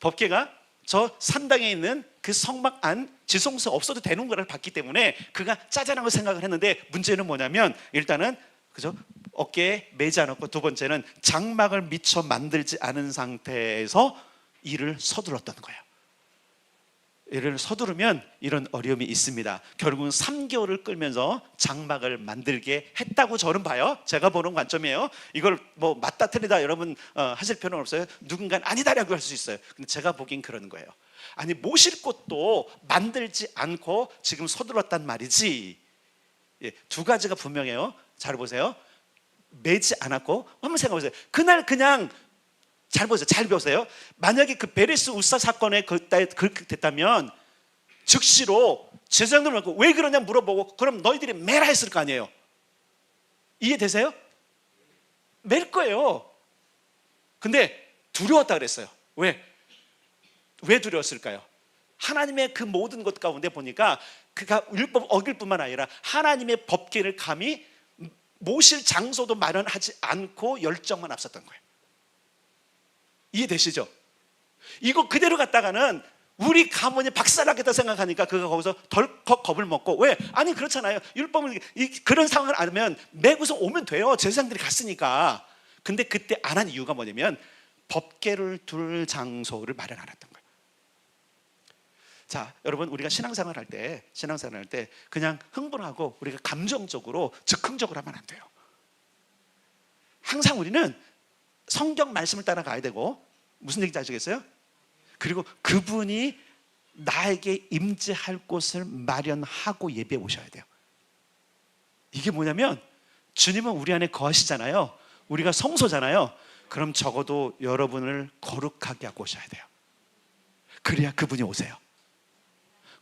법궤가 저 산당에 있는 그 성막 안 지성소 없어도 되는 거를 봤기 때문에 그가 짜잘한 생각을 했는데, 문제는 뭐냐면 일단은 그죠? 어깨에 매지 않았고, 두 번째는 장막을 미처 만들지 않은 상태에서 일을 서둘렀던 거예요. 일을 서두르면 이런 어려움이 있습니다. 결국은 3개월을 끌면서 장막을 만들게 했다고 저는 봐요. 제가 보는 관점이에요. 이걸 뭐 맞다 틀리다 여러분 하실 필요는 없어요. 누군가는 아니다라고 할 수 있어요. 근데 제가 보기엔 그런 거예요. 아니, 모실 곳도 만들지 않고 지금 서둘렀단 말이지. 예, 두 가지가 분명해요. 잘 보세요. 매지 않았고, 한번 생각해 보세요. 그날 그냥 잘 보세요. 잘 보세요. 만약에 그 베레스 우사 사건에 그렇게 됐다면 즉시로 제사장들 말고 왜 그러냐 물어보고, 그럼 너희들이 매라 했을 거 아니에요. 이해되세요? 맬 거예요. 근데 두려웠다 그랬어요. 왜 두려웠을까요? 하나님의 그 모든 것 가운데 보니까 그가 율법 어길 뿐만 아니라 하나님의 법궤를 감히 모실 장소도 마련하지 않고 열정만 앞섰던 거예요. 이해되시죠? 이거 그대로 갔다가는 우리 가문이 박살나겠다 생각하니까 그가 거기서 덜컥 겁을 먹고, 왜? 아니 그렇잖아요. 율법을 그런 상황을 알면 매고서 오면 돼요. 제사장들이 갔으니까. 근데 그때 안 한 이유가 뭐냐면 법궤를 둘 장소를 마련 안 했던 거예요. 자, 여러분, 우리가 신앙생활 할 때 그냥 흥분하고 우리가 감정적으로 즉흥적으로 하면 안 돼요. 항상 우리는 성경 말씀을 따라가야 되고, 무슨 얘기인지 아시겠어요? 그리고 그분이 나에게 임재할 곳을 마련하고 예배에 오셔야 돼요. 이게 뭐냐면 주님은 우리 안에 거하시잖아요. 우리가 성소잖아요. 그럼 적어도 여러분을 거룩하게 하고 오셔야 돼요. 그래야 그분이 오세요.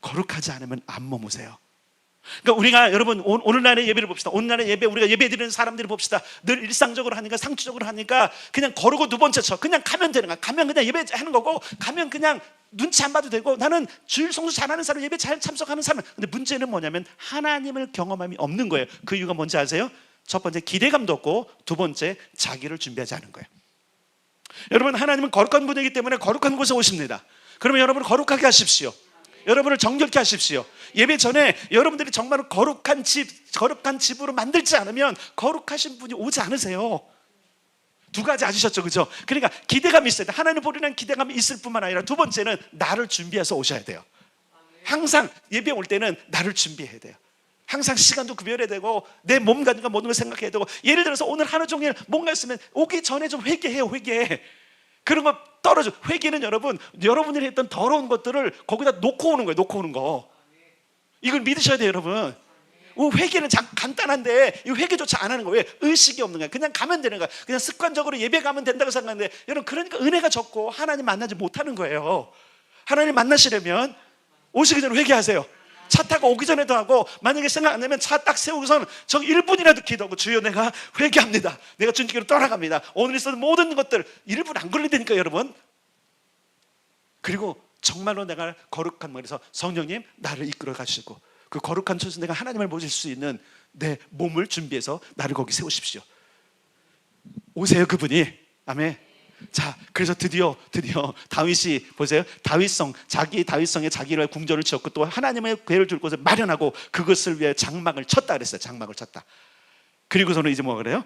거룩하지 않으면 안 머무세요. 그러니까 우리가, 여러분, 오늘날의 예배를 봅시다. 오늘날의 예배, 우리가 예배 드리는 사람들을 봅시다. 늘 일상적으로 하니까, 상투적으로 하니까 그냥 거르고 두 번째 쳐 그냥 가면 되는 거야. 가면 그냥 예배하는 거고, 가면 그냥 눈치 안 봐도 되고, 나는 주일 성수 잘하는 사람, 예배 잘 참석하는 사람. 근데 문제는 뭐냐면 하나님을 경험함이 없는 거예요. 그 이유가 뭔지 아세요? 첫 번째, 기대감도 없고, 두 번째, 자기를 준비하지 않은 거예요. 여러분, 하나님은 거룩한 분이기 때문에 거룩한 곳에 오십니다. 그러면 여러분을 거룩하게 하십시오. 여러분을 정결케 하십시오. 예배 전에 여러분들이 정말 거룩한 집으로 만들지 않으면 거룩하신 분이 오지 않으세요. 두 가지 아시셨죠? 그죠? 그러니까 기대감이 있어야 돼요. 하나님 보리는 기대감이 있을 뿐만 아니라, 두 번째는 나를 준비해서 오셔야 돼요. 항상 예배 올 때는 나를 준비해야 돼요. 항상 시간도 구별해야 되고, 내 몸과 모든 걸 생각해야 되고, 예를 들어서 오늘 하루 종일 뭔가 있으면 오기 전에 좀 회개해요. 회개. 그런 거 떨어져. 회개는 여러분, 여러분들이 했던 더러운 것들을 거기다 놓고 오는 거예요. 놓고 오는 거. 이걸 믿으셔야 돼요, 여러분. 회개는 간단한데 이 회개조차 안 하는 거예요. 왜? 의식이 없는 거야. 그냥 가면 되는 거야. 그냥 습관적으로 예배 가면 된다고 생각하는데, 여러분, 그러니까 은혜가 적고 하나님 만나지 못하는 거예요. 하나님 만나시려면 오시기 전에 회개하세요. 차 타고 오기 전에도 하고, 만약에 생각 안 나면 차 딱 세우고선 저 1분이라도 기도하고, 주여 내가 회개합니다. 내가 주님께로 떠나갑니다. 오늘 있었던 모든 것들 1분 안 걸린다니까요, 여러분. 그리고 정말로 내가 거룩한 말에서 성령님 나를 이끌어 가시고, 그 거룩한 곳에서 내가 하나님을 모실 수 있는 내 몸을 준비해서 나를 거기 세우십시오. 오세요, 그분이. 아멘. 자, 그래서 드디어 다윗이 보세요. 다윗성에 자기를 궁전을 지었고, 또 하나님의 궤를 둘 곳을 마련하고 그것을 위해 장막을 쳤다 그랬어요. 장막을 쳤다. 그리고서는 이제 뭐 그래요?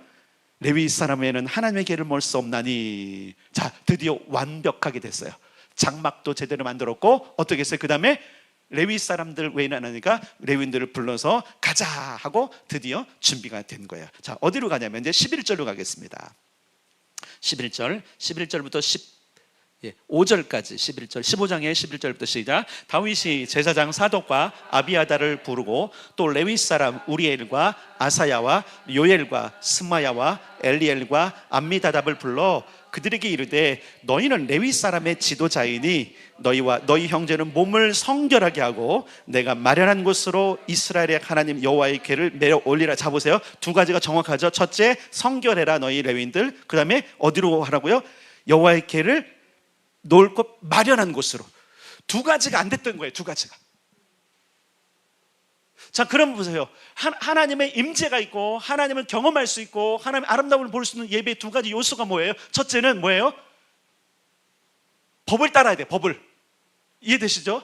레위 사람에는 하나님의 궤를 멀 수 없나니. 자, 드디어 완벽하게 됐어요. 장막도 제대로 만들었고, 어떻게 했어요? 그 다음에 레위 사람들 외에는 안 하니까 레위인들을 불러서 가자 하고 드디어 준비가 된 거예요. 자, 어디로 가냐면 이제 11절로 가겠습니다. 11절부터 5절까지 11절, 15장의 11절부터 시작. 다윗이 제사장 사독과 아비아달을 부르고, 또 레위 사람 우리엘과 아사야와 요엘과 스마야와 엘리엘과 암미다답을 불러 그들에게 이르되, 너희는 레위 사람의 지도자이니 너희와 너희 형제는 몸을 성결하게 하고 내가 마련한 곳으로 이스라엘의 하나님 여호와의 궤를 내려 올리라. 자, 보세요. 두 가지가 정확하죠. 첫째, 성결해라 너희 레위인들. 그 다음에 어디로 하라고요? 여호와의 궤를 놓을 곳, 마련한 곳으로. 두 가지가 안 됐던 거예요. 두 가지가. 자, 그럼 보세요. 하나님의 임재가 있고 하나님을 경험할 수 있고 하나님의 아름다움을 볼 수 있는 예배의 두 가지 요소가 뭐예요? 첫째는 뭐예요? 법을 따라야 돼요. 법을. 이해되시죠?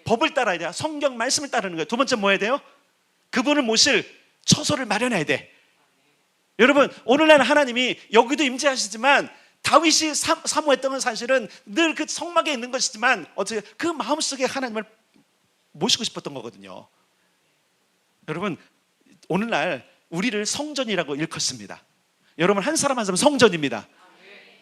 법을 따라야 돼요. 성경 말씀을 따르는 거예요. 두 번째 뭐 해야 돼요? 그분을 모실 처소를 마련해야 돼. 여러분, 오늘날 하나님이 여기도 임재하시지만 다윗이 사모했던 건 사실은 늘 그 성막에 있는 것이지만 어떻게 그 마음속에 하나님을 모시고 싶었던 거거든요. 여러분, 오늘날 우리를 성전이라고 일컫습니다. 여러분, 한 사람 한 사람 성전입니다.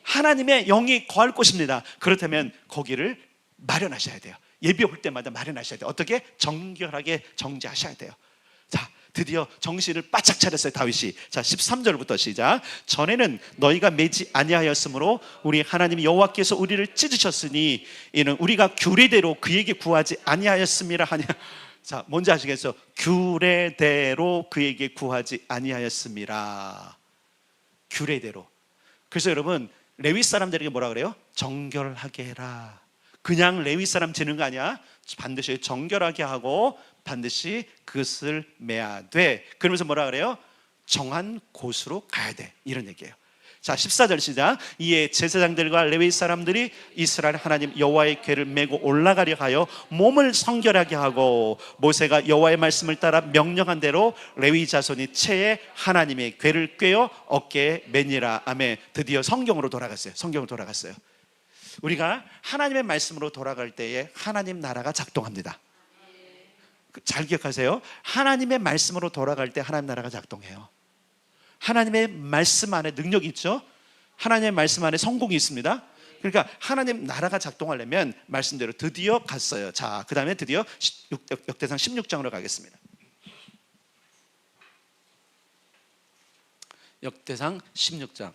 하나님의 영이 거할 곳입니다. 그렇다면 거기를 마련하셔야 돼요. 예배 올 때마다 마련하셔야 돼요. 어떻게? 정결하게 정죄하셔야 돼요. 자, 드디어 정신을 바짝 차렸어요, 다윗이. 자, 13절부터 시작. 전에는 너희가 매지 아니하였으므로 우리 하나님 여호와께서 우리를 찢으셨으니 이는 우리가 규례대로 그에게 구하지 아니하였음이라 하냐. 자, 뭔지 아시겠어요? 규례대로 그에게 구하지 아니하였음이라. 규례대로. 그래서 여러분, 레위 사람들에게 뭐라 그래요? 정결하게 해라. 그냥 레위 사람 지는 거 아니야. 반드시 정결하게 하고 반드시 그것을 매야 돼. 그러면서 뭐라 그래요? 정한 곳으로 가야 돼. 이런 얘기예요. 자, 14절 시작. 이에 제사장들과 레위 사람들이 이스라엘 하나님 여호와의 궤를 메고 올라가려 하여 몸을 성결하게 하고 모세가 여호와의 말씀을 따라 명령한 대로 레위 자손이 채에 하나님의 궤를 꿰어 어깨에 매니라. 아멘. 드디어 성경으로 돌아갔어요. 성경으로 돌아갔어요. 우리가 하나님의 말씀으로 돌아갈 때에 하나님 나라가 작동합니다. 잘 기억하세요. 하나님의 말씀으로 돌아갈 때 하나님 나라가 작동해요. 하나님의 말씀 안에 능력이 있죠. 하나님의 말씀 안에 성공이 있습니다. 그러니까 하나님 나라가 작동하려면 말씀대로 드디어 갔어요. 자, 그 다음에 드디어 역대상 16장으로 가겠습니다. 역대상 16장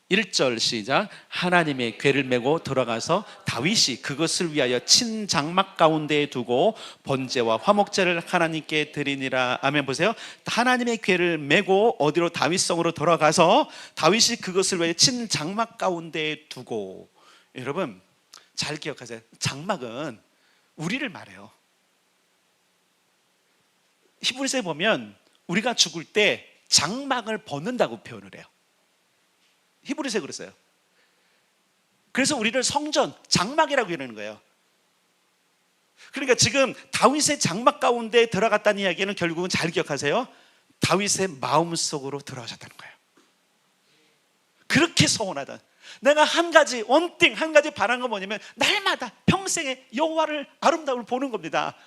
1절 시작. 하나님의 궤를 메고 들어가서 다윗이 그것을 위하여 친 장막 가운데에 두고 번제와 화목제를 하나님께 드리니라. 아멘. 보세요. 하나님의 궤를 메고 어디로? 다윗성으로 들어가서 다윗이 그것을 위하여 친 장막 가운데에 두고. 여러분, 잘 기억하세요. 장막은 우리를 말해요. 히브리서에 보면 우리가 죽을 때 장막을 벗는다고 표현을 해요. 히브리서에 그랬어요. 그래서 우리를 성전, 장막이라고 이러는 거예요. 그러니까 지금 다윗의 장막 가운데 들어갔다는 이야기는 결국은 잘 기억하세요. 다윗의 마음속으로 들어가셨다는 거예요. 그렇게 소원하던, 내가 한 가지 바라는 건 뭐냐면 날마다 평생에 여호와를 아름다움을 보는 겁니다.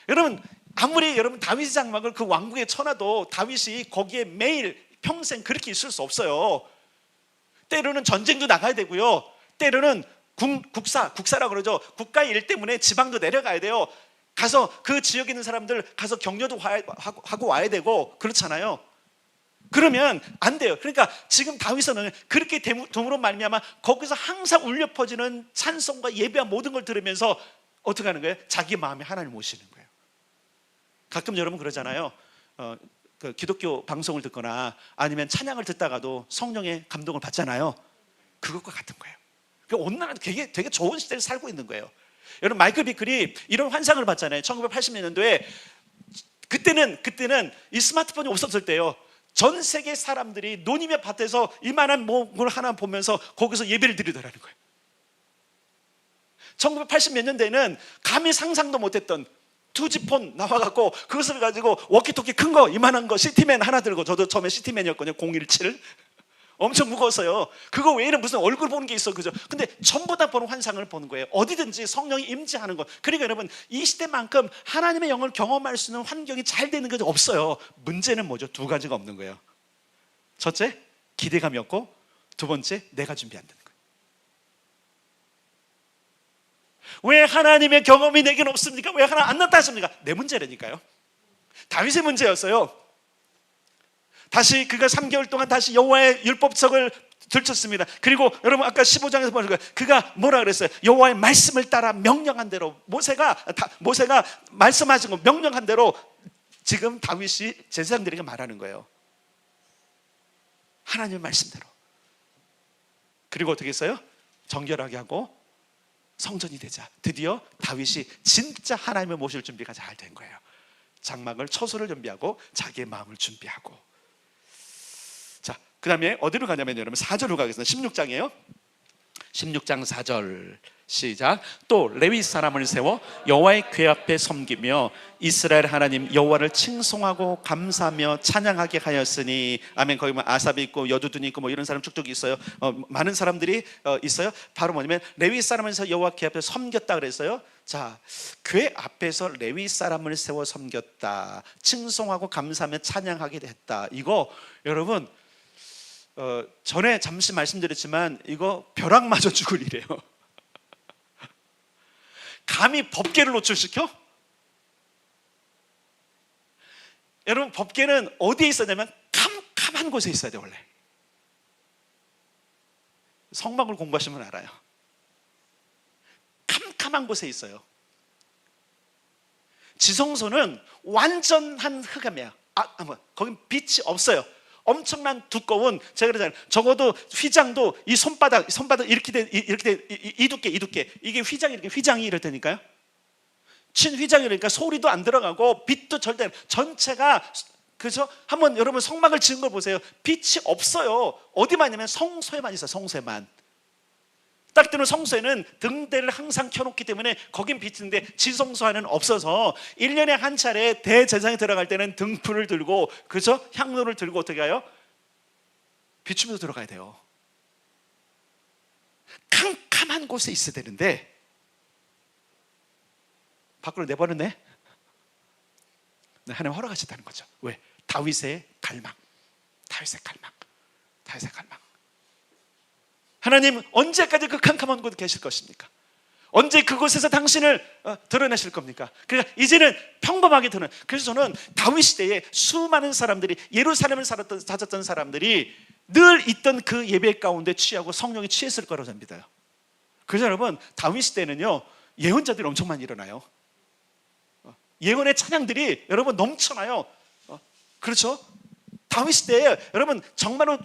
여러분, 아무리 여러분 다윗의 장막을 그 왕궁에 쳐놔도 다윗이 거기에 매일 평생 그렇게 있을 수 없어요. 때로는 전쟁도 나가야 되고요. 때로는 국사라고 그러죠. 국가의 일 때문에 지방도 내려가야 돼요. 가서 그 지역에 있는 사람들 가서 격려도 하고 와야 되고 그렇잖아요. 그러면 안 돼요. 그러니까 지금 다윗은 그렇게 됨으로 말미암아 거기서 항상 울려 퍼지는 찬송과 예배와 모든 걸 들으면서 어떻게 하는 거예요? 자기 마음에 하나님을 모시는 거예요. 가끔 여러분 그러잖아요. 그 기독교 방송을 듣거나 아니면 찬양을 듣다가도 성령의 감동을 받잖아요. 그것과 같은 거예요. 온난한 되게 좋은 시대를 살고 있는 거예요. 여러분, 마이클 비클이 이런 환상을 봤잖아요. 1980년도에 그때는 이 스마트폰이 없었을 때요. 전 세계 사람들이 논임의 밭에서 이만한 뭘 하나 보면서 거기서 예배를 드리더라는 거예요. 1980 몇 년대에는 감히 상상도 못했던 2G폰 나와갖고 그것을 가지고 워키토키 큰 거 이만한 거 시티맨 하나 들고, 저도 처음에 시티맨이었거든요. 017 엄청 무거웠어요. 그거 외에는 무슨 얼굴 보는 게 있어, 그죠? 근데 전부 다 보는 환상을 보는 거예요. 어디든지 성령이 임재하는 거. 그러니까 여러분, 이 시대만큼 하나님의 영을 경험할 수 있는 환경이 잘 되는 게 없어요. 문제는 뭐죠? 두 가지가 없는 거예요. 첫째, 기대감이 없고, 두 번째, 내가 준비 안 되는 거예요. 왜 하나님의 경험이 내겐 없습니까? 왜 하나 안 나타났습니까? 내 문제라니까요. 다윗의 문제였어요. 다시 그가 3개월 동안 다시 여호와의 율법책을 들췄습니다. 그리고 여러분 아까 15장에서 보는 거예요. 그가 뭐라 그랬어요? 여호와의 말씀을 따라 명령한 대로, 모세가 말씀하신 거 명령한 대로 지금 다윗이 제사장들에게 말하는 거예요. 하나님의 말씀대로. 그리고 어떻게 했어요? 정결하게 하고 성전이 되자 드디어 다윗이 진짜 하나님을 모실 준비가 잘 된 거예요. 장막을 처소를 준비하고 자기의 마음을 준비하고. 자, 그 다음에 어디로 가냐면 여러분 4절로 가겠습니다. 16장이에요 16장 4절 시작. 또 레위 사람을 세워 여호와의 궤 앞에 섬기며 이스라엘 하나님 여호와를 칭송하고 감사하며 찬양하게 하였으니. 아멘. 거기 뭐 아삽이 있고 여두둔이 있고 뭐 이런 사람 쭉쭉 있어요. 많은 사람들이 있어요. 바로 뭐냐면 레위 사람을 세워 여호와 궤 앞에 섬겼다 그랬어요. 자, 궤 앞에서 레위 사람을 세워 섬겼다, 칭송하고 감사하며 찬양하게 됐다. 이거 여러분 전에 잠시 말씀드렸지만 이거 벼락 맞아 죽을 일이에요. 감히 법궤를 노출시켜? 여러분 법궤는 어디에 있었냐면 캄캄한 곳에 있어야 돼. 원래 성막을 공부하시면 알아요. 캄캄한 곳에 있어요. 지성소는 완전한 흑암이야. 거긴 빛이 없어요. 엄청난 두꺼운, 제가 그러잖아요. 적어도 휘장도 이 손바닥 이렇게 돼, 이 두께 이게 휘장이 이렇게 휘장이 이럴 테니까요. 친 휘장이니까 소리도 안 들어가고 빛도 절대 전체가. 그래서 한번 여러분 성막을 지은 걸 보세요. 빛이 없어요. 어디만 있냐면 성소에만 있어요. 성소에만. 딱 때는 성소에는 등대를 항상 켜놓기 때문에 거긴 빛인데 지성소 안에는 없어서 1년에 한 차례 대제사장에 들어갈 때는 등불을 들고, 그래서 향로를 들고 어떻게 해요? 비추면서 들어가야 돼요. 캄캄한 곳에 있어야 되는데 밖으로 내버렸네. 하나님 허락하셨다는 거죠. 왜? 다윗의 갈망. 하나님 언제까지 그 캄캄한 곳에 계실 것입니까? 언제 그곳에서 당신을 드러내실 겁니까? 그러니까 이제는 평범하게 드러내. 그래서 저는 다윗 시대에 수많은 사람들이, 예루살렘을 찾았던 사람들이 늘 있던 그 예배 가운데 취하고 성령이 취했을 거라고 저는 믿어요. 그래서 여러분 다윗 시대는요 예언자들이 엄청 많이 일어나요. 예언의 찬양들이 여러분 넘쳐나요. 그렇죠? 다윗 시대에 여러분 정말로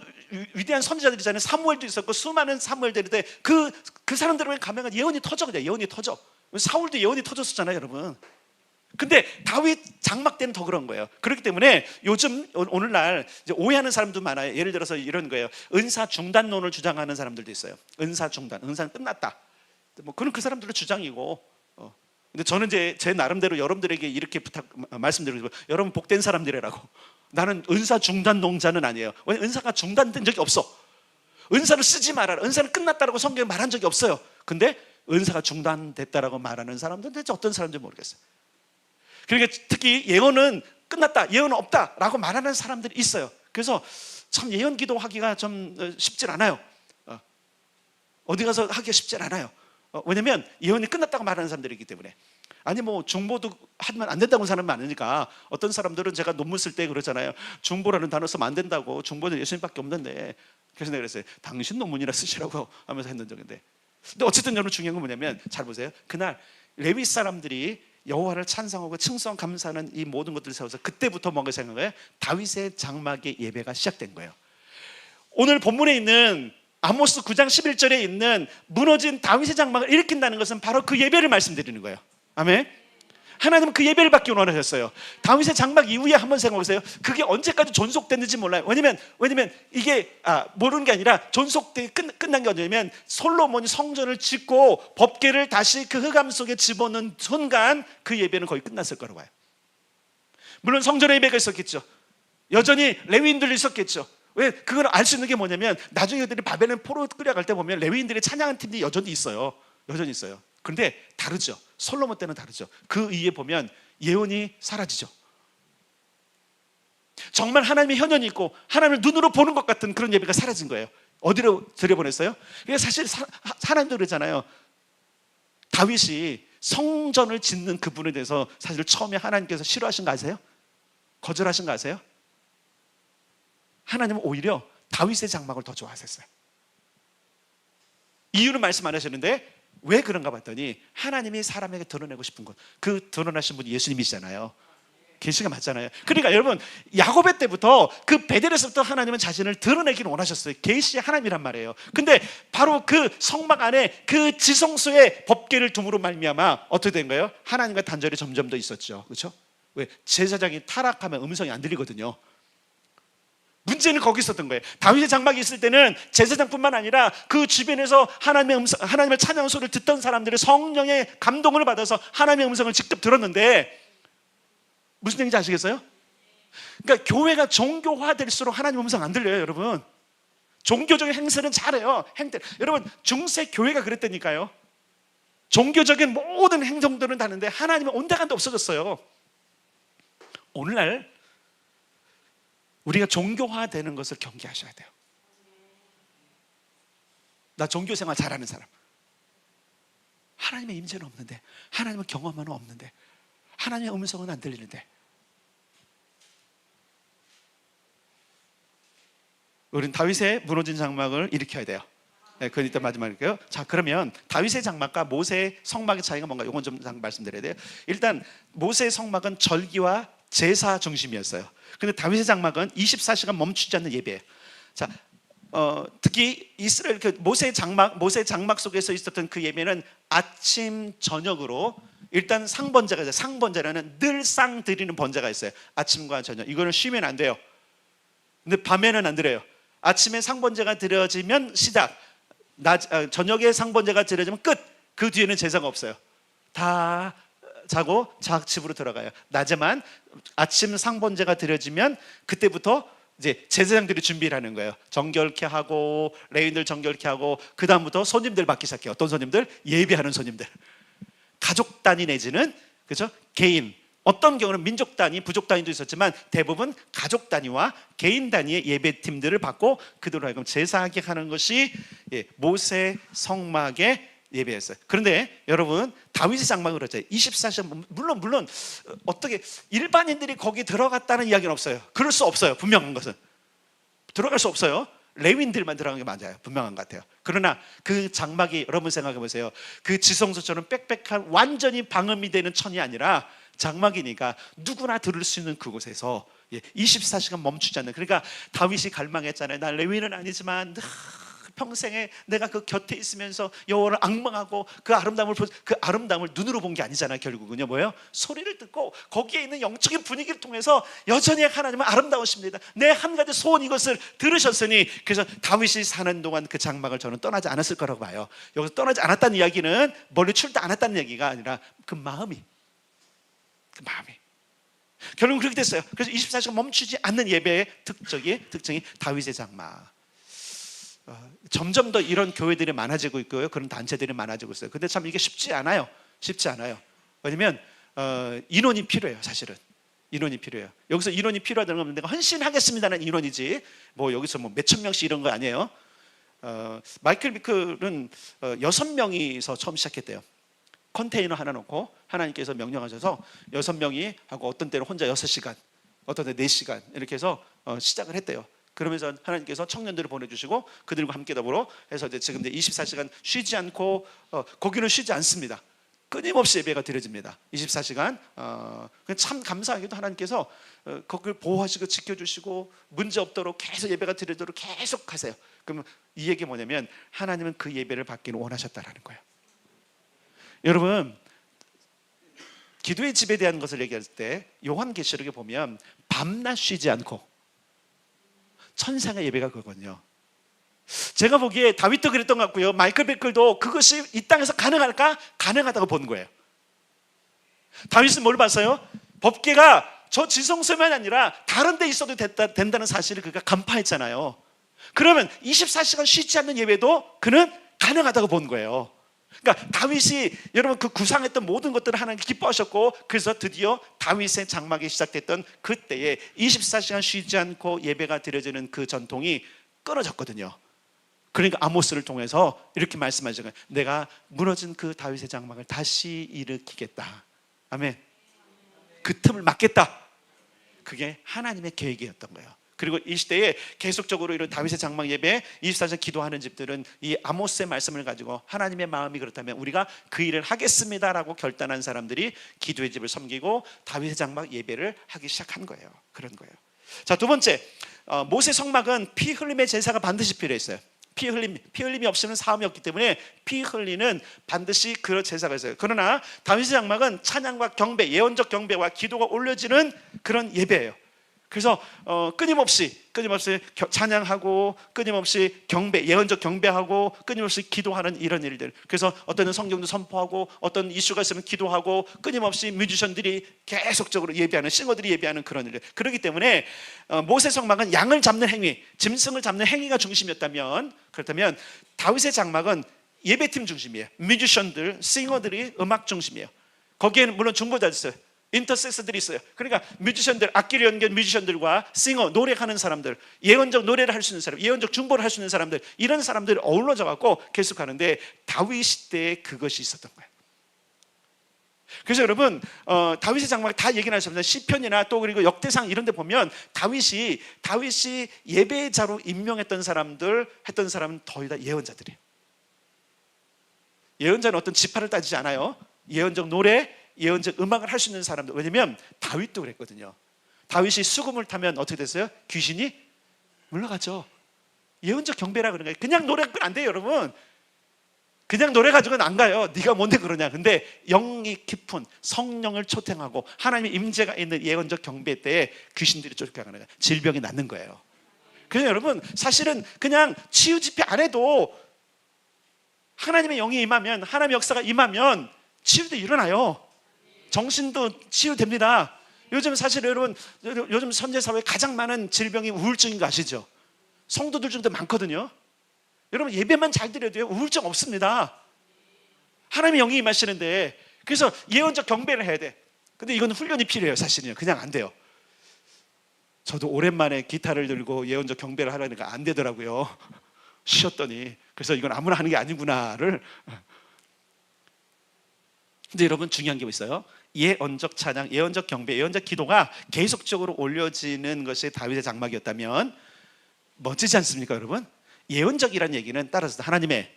위대한 선지자들이잖아요. 사무엘도 있었고 수많은 사무엘들인데 그 사람들에게 가면 예언이 터져. 그냥 예언이 터져. 사울도 예언이 터졌었잖아요 여러분. 근데 다윗 장막 때는 더 그런 거예요. 그렇기 때문에 요즘 오늘날 이제 오해하는 사람도 많아요. 예를 들어서 이런 거예요. 은사 중단론을 주장하는 사람들도 있어요. 은사 중단, 은사는 끝났다. 뭐 그건 그 사람들의 주장이고. 근데 저는 이제 제 나름대로 여러분들에게 이렇게 말씀드리고, 여러분 복된 사람들이라고. 나는 은사 중단 농자는 아니에요. 왜냐면 은사가 중단된 적이 없어. 은사를 쓰지 말아라, 은사는 끝났다라고 성경에 말한 적이 없어요. 근데 은사가 중단됐다라고 말하는 사람들은 대체 어떤 사람인지 모르겠어요. 그러니까 특히 예언은 끝났다, 예언은 없다라고 말하는 사람들이 있어요. 그래서 참 예언 기도하기가 좀 쉽질 않아요. 어디 가서 하기가 쉽질 않아요. 왜냐면 예언이 끝났다고 말하는 사람들이기 때문에. 아니 뭐 중보도 하면 안 된다고 하는 사람이 많으니까. 어떤 사람들은 제가 논문 쓸 때 그러잖아요. 중보라는 단어 쓰면 안 된다고. 중보는 예수님밖에 없는데. 그래서 내가 그랬어요. 당신 논문이나 쓰시라고 하면서 했는 적인데. 근데 어쨌든 여러분 중요한 건 뭐냐면 잘 보세요. 그날 레위 사람들이 여호와를 찬송하고 칭송 감사하는 이 모든 것들을 세워서 그때부터 뭔가 생각해요. 다윗의 장막의 예배가 시작된 거예요. 오늘 본문에 있는 아모스 9장 11절에 있는 무너진 다윗의 장막을 일으킨다는 것은 바로 그 예배를 말씀드리는 거예요. 아멘. 하나님은 그 예배를 받기 원하셨어요. 다윗의 장막 이후에 한번 생각해보세요. 그게 언제까지 존속됐는지 몰라요. 왜냐면 이게 모르는 게 아니라 존속되기 끝난 게 언제냐면 솔로몬이 성전을 짓고 법궤를 다시 그 흑암 속에 집어넣은 순간 그 예배는 거의 끝났을 거라고 봐요. 물론 성전의 예배가 있었겠죠. 여전히 레위인들이 있었겠죠. 왜? 그걸 알 수 있는 게 뭐냐면 나중에 그들이 바벨론 포로 끌려갈 때 보면 레위인들이 찬양하는 팀이 여전히 있어요. 그런데 다르죠. 솔로몬 때는 다르죠. 그 이후에 보면 예언이 사라지죠. 정말 하나님의 현현이 있고 하나님을 눈으로 보는 것 같은 그런 예배가 사라진 거예요. 어디로 들여보냈어요? 사실 하나님도 그러잖아요. 다윗이 성전을 짓는 그 부분에 대해서 사실 처음에 하나님께서 싫어하신 거 아세요? 거절하신 거 아세요? 하나님은 오히려 다윗의 장막을 더 좋아하셨어요. 이유는 말씀 안 하셨는데 왜 그런가 봤더니 하나님이 사람에게 드러내고 싶은 것, 그 드러나신 분이 예수님이시잖아요. 계시가 맞잖아요. 그러니까 여러분 야고보 때부터 그 베델에서부터 하나님은 자신을 드러내기를 원하셨어요. 계시의 하나님이란 말이에요. 근데 바로 그 성막 안에 그 지성소에 법궤를 둠으로 말미암아 어떻게 된 거예요? 하나님과 단절이 점점 더 있었죠. 그렇죠? 왜? 제사장이 타락하면 음성이 안 들리거든요. 문제는 거기 있었던 거예요. 다윗의 장막이 있을 때는 제사장뿐만 아니라 그 주변에서 하나님의 음성, 하나님의 찬양 소리를 듣던 사람들이 성령의 감동을 받아서 하나님의 음성을 직접 들었는데, 무슨 얘기인지 아시겠어요? 그러니까 교회가 종교화될수록 하나님 음성 안 들려요, 여러분. 종교적인 행세는 잘해요. 여러분, 중세 교회가 그랬다니까요. 종교적인 모든 행동들은 다른데 하나님은 온데간데 없어졌어요. 오늘날 우리가 종교화되는 것을 경계하셔야 돼요. 나 종교생활 잘하는 사람, 하나님의 임재는 없는데, 하나님의 경험은 없는데, 하나님의 음성은 안 들리는데, 우리는 다윗의 무너진 장막을 일으켜야 돼요. 네, 그건 이따 마지막일게요. 자, 그러면 다윗의 장막과 모세의 성막의 차이가 뭔가, 이건 좀 말씀드려야 돼요. 일단 모세의 성막은 절기와 제사 중심이었어요. 근데 다윗의 장막은 24시간 멈추지 않는 예배예요. 자, 특히 이스라엘 모세의 장막 속에서 있었던 그 예배는 아침 저녁으로, 일단 상번제가 있어요. 상번제라는 늘상 드리는 번제가 있어요. 아침과 저녁. 이거는 쉬면 안 돼요. 근데 밤에는 안 드려요. 아침에 상번제가 드려지면 시작, 저녁에 상번제가 드려지면 끝. 그 뒤에는 제사가 없어요. 다 자고 집으로 들어가요. 낮에만 아침 상번제가 드려지면 그때부터 이제 제사장들이 준비를 하는 거예요. 정결케 하고, 레위인들 정결케 하고, 그 다음부터 손님들 받기 시작해요. 어떤 손님들? 예배하는 손님들. 가족 단위 내지는, 그렇죠? 개인. 어떤 경우는 민족 단위, 부족 단위도 있었지만 대부분 가족 단위와 개인 단위의 예배팀들을 받고 그들로 하여금 제사하게 하는 것이 모세 성막의 예배였어요. 그런데 여러분, 다윗의 장막은 그렇죠. 24시간, 물론 어떻게 일반인들이 거기 들어갔다는 이야기는 없어요. 그럴 수 없어요. 분명한 것은 들어갈 수 없어요. 레위인들만 들어간 게 맞아요. 분명한 것 같아요. 그러나 그 장막이, 여러분 생각해 보세요. 그 지성소처럼 빽빽한 완전히 방음이 되는 천이 아니라 장막이니까 누구나 들을 수 있는 그곳에서 24시간 멈추지 않는, 그러니까 다윗이 갈망했잖아요. 난 레위인은 아니지만 평생에 내가 그 곁에 있으면서 여호와를 앙망하고 그 아름다움을 눈으로 본 게 아니잖아요. 결국은요, 뭐예요? 소리를 듣고 거기에 있는 영적인 분위기를 통해서 여전히 하나님은 아름다우십니다. 내 한 가지 소원, 이것을 들으셨으니, 그래서 다윗이 사는 동안 그 장막을 저는 떠나지 않았을 거라고 봐요. 여기서 떠나지 않았다는 이야기는 멀리 출도 않았다는 얘기가 아니라 그 마음이 결국은 그렇게 됐어요. 그래서 24시간 멈추지 않는 예배의 특징이 다윗의 장막. 점점 더 이런 교회들이 많아지고 있고요. 그런 단체들이 많아지고 있어요. 근데 참 이게 쉽지 않아요. 왜냐면 인원이 필요해요. 사실은 인원이 필요해요. 여기서 인원이 필요하다는 건 내가 헌신하겠습니다는 인원이지, 뭐 여기서 뭐 몇천 명씩 이런 거 아니에요. 마이클 비클은 6명이서 처음 시작했대요. 컨테이너 하나 놓고 하나님께서 명령하셔서 6명이 하고, 어떤 때는 혼자 6시간, 어떤 때 4시간 이렇게 해서 시작을 했대요. 그러면서 하나님께서 청년들을 보내주시고 그들과 함께 더불어 해서 이제 지금 24시간 쉬지 않고, 거기는 쉬지 않습니다. 끊임없이 예배가 드려집니다. 24시간. 참 감사하게도 하나님께서 거기를 보호하시고 지켜주시고 문제 없도록 계속 예배가 드리도록 계속 하세요. 그러면 이 얘기 뭐냐면 하나님은 그 예배를 받기를 원하셨다라는 거예요. 여러분, 기도의 집에 대한 것을 얘기할 때 요한계시록에 보면 밤낮 쉬지 않고, 천상의 예배가 그거거든요. 제가 보기에 다윗도 그랬던 것 같고요, 마이클 베클도 그것이 이 땅에서 가능할까? 가능하다고 본 거예요. 다윗은 뭘 봤어요? 법궤가 저 지성소만 아니라 다른 데 있어도 된다는 사실을 그가 간파했잖아요. 그러면 24시간 쉬지 않는 예배도 그는 가능하다고 본 거예요. 그러니까 다윗이, 여러분, 그 구상했던 모든 것들을 하나님 기뻐하셨고, 그래서 드디어 다윗의 장막이 시작됐던 그때에 24시간 쉬지 않고 예배가 드려지는 그 전통이 끊어졌거든요. 그러니까 아모스를 통해서 이렇게 말씀하시는 거예요. 내가 무너진 그 다윗의 장막을 다시 일으키겠다. 아멘. 그 틈을 막겠다. 그게 하나님의 계획이었던 거예요. 그리고 이 시대에 계속적으로 이런 다윗의 장막 예배 24시간 기도하는 집들은 이 아모스의 말씀을 가지고 하나님의 마음이 그렇다면 우리가 그 일을 하겠습니다라고 결단한 사람들이 기도의 집을 섬기고 다윗의 장막 예배를 하기 시작한 거예요. 그런 거예요. 자, 두 번째, 모세 성막은 피 흘림의 제사가 반드시 필요했어요. 피 흘림이 없이는 사함이 없기 때문에 피 흘리는 반드시 그 제사가 있어요. 그러나 다윗의 장막은 찬양과 경배, 예언적 경배와 기도가 올려지는 그런 예배예요. 그래서 끊임없이 찬양하고 끊임없이 경배, 예언적 경배하고 끊임없이 기도하는 이런 일들. 그래서 어떤 성경도 선포하고 어떤 이슈가 있으면 기도하고 끊임없이 뮤지션들이 계속적으로 예배하는, 싱어들이 예배하는 그런 일들. 그렇기 때문에 모세 장막은 양을 잡는 행위, 짐승을 잡는 행위가 중심이었다면, 그렇다면 다윗의 장막은 예배팀 중심이에요. 뮤지션들, 싱어들이 음악 중심이에요. 거기에는 물론 중보자도 있어요. 인터세서들이 있어요. 그러니까 뮤지션들, 악기를 연기한 뮤지션들과 싱어, 노래하는 사람들, 예언적 노래를 할 수 있는 사람, 예언적 중보를 할 수 있는 사람들, 이런 사람들이 어우러져 갖고 계속하는데 다윗 시대에 그것이 있었던 거예요. 그래서 여러분 다윗의 장막 다 얘기는 할 수 없는데 시편이나 또 그리고 역대상 이런 데 보면 다윗이 예배자로 임명했던 사람들, 했던 사람은 거의 다 예언자들이에요. 예언자는 어떤 지파를 따지지 않아요. 예언적 노래, 예언적 음악을 할 수 있는 사람들. 왜냐면 다윗도 그랬거든요. 다윗이 수금을 타면 어떻게 됐어요? 귀신이 물러가죠. 예언적 경배라 그런 거예요. 그냥 노래가 안 돼요, 여러분. 그냥 노래 가지고는 안 가요. 네가 뭔데 그러냐. 근데 영이 깊은 성령을 초탱하고 하나님의 임재가 있는 예언적 경배 때에 귀신들이 쫓겨가는 거예요. 질병이 낫는 거예요. 그래서 여러분 사실은 그냥 치유 집회 안 해도 하나님의 영이 임하면, 하나님의 역사가 임하면 치유도 일어나요. 정신도 치유됩니다. 요즘 사실 여러분, 요즘 현대사회에 가장 많은 질병이 우울증인 거 아시죠? 성도들 중도 많거든요. 여러분 예배만 잘 드려도요 우울증 없습니다. 하나님의 영이 임하시는데, 그래서 예언적 경배를 해야 돼. 근데 이건 훈련이 필요해요. 사실은요. 그냥 안 돼요. 저도 오랜만에 기타를 들고 예언적 경배를 하려니까 안 되더라고요. 쉬었더니. 그래서 이건 아무나 하는 게 아니구나를. 근데 여러분 중요한 게 있어요. 예언적 찬양, 예언적 경배, 예언적 기도가 계속적으로 올려지는 것이 다윗의 장막이었다면 멋지지 않습니까, 여러분? 예언적이라는 얘기는 따라서 하나님의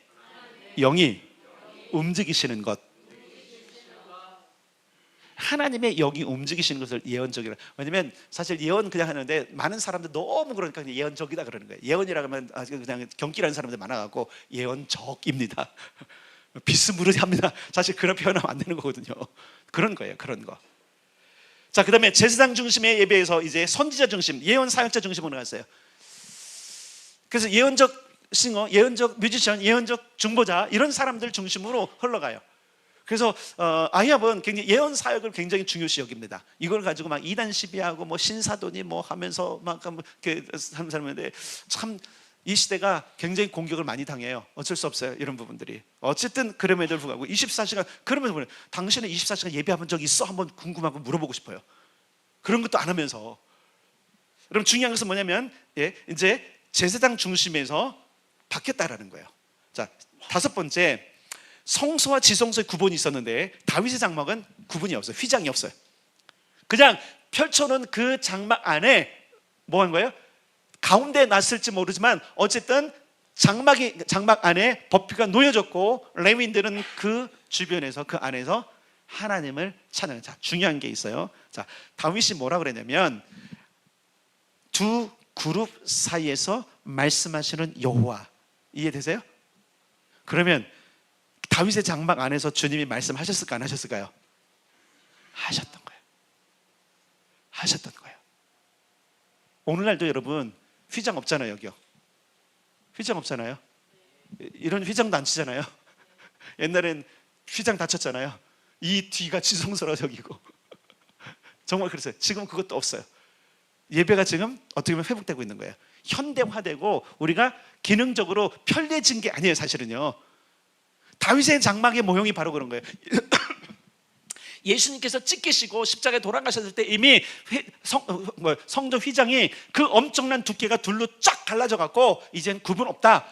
영이 움직이시는 것, 하나님의 영이 움직이시는 것을 예언적이라. 왜냐면 사실 예언 그냥 하는데 많은 사람들 너무 그러니까 예언적이다 그러는 거예요. 예언이라고 하면 그냥 경기라는 사람들 많아갖고 예언적입니다. 비스무리합니다. 사실 그런 표현하면 안 되는 거거든요. 그런 거예요, 그런 거. 자, 그 다음에 제사장 중심의 예배에서 이제 선지자 중심, 예언 사역자 중심으로 갔어요. 그래서 예언적 싱어, 예언적 뮤지션, 예언적 중보자 이런 사람들 중심으로 흘러가요. 그래서 아히압은 굉장히 예언 사역을 굉장히 중요시 여깁니다. 이걸 가지고 막 이단 시비하고 뭐 신사돈이 뭐 하면서 막 이렇게 하는 사람인데 참 이 시대가 굉장히 공격을 많이 당해요. 어쩔 수 없어요. 이런 부분들이. 어쨌든 그럼에도 불구하고 24시간 그러면서 보면 당신은 24시간 예배한 적 있어? 한번 궁금하고 물어보고 싶어요. 그런 것도 안 하면서. 여러분 중요한 것은 뭐냐면 이제 제사장 중심에서 바뀌었다라는 거예요. 자, 다섯 번째, 성소와 지성소의 구분이 있었는데 다윗의 장막은 구분이 없어요. 휘장이 없어요. 그냥 펼쳐놓은 그 장막 안에 뭐 한 거예요? 가운데 놨을지 모르지만 어쨌든 장막 안에 법궤가 놓여졌고 레위인들은 그 주변에서 그 안에서 하나님을 찬양해요. 자, 중요한 게 있어요. 자, 다윗이 뭐라 그랬냐면 두 그룹 사이에서 말씀하시는 여호와. 이해되세요? 그러면 다윗의 장막 안에서 주님이 말씀하셨을까 안 하셨을까요? 하셨던 거예요. 하셨던 거예요. 오늘날도 여러분 휘장 없잖아요. 여기요. 휘장 없잖아요. 이런 휘장도 안 치잖아요. 옛날엔 휘장 다쳤잖아요. 이 뒤가 지성소라 여기고. 정말 그랬어요. 지금 그것도 없어요. 예배가 지금 어떻게 보면 회복되고 있는 거예요. 현대화되고 우리가 기능적으로 편리해진 게 아니에요. 사실은요. 다윗의 장막의 모형이 바로 그런 거예요. 예수님께서 찢기시고 십자가에 돌아가셨을 때 이미 성전 휘장이 그 엄청난 두께가 둘로 쫙 갈라져 갖고 이젠 구분 없다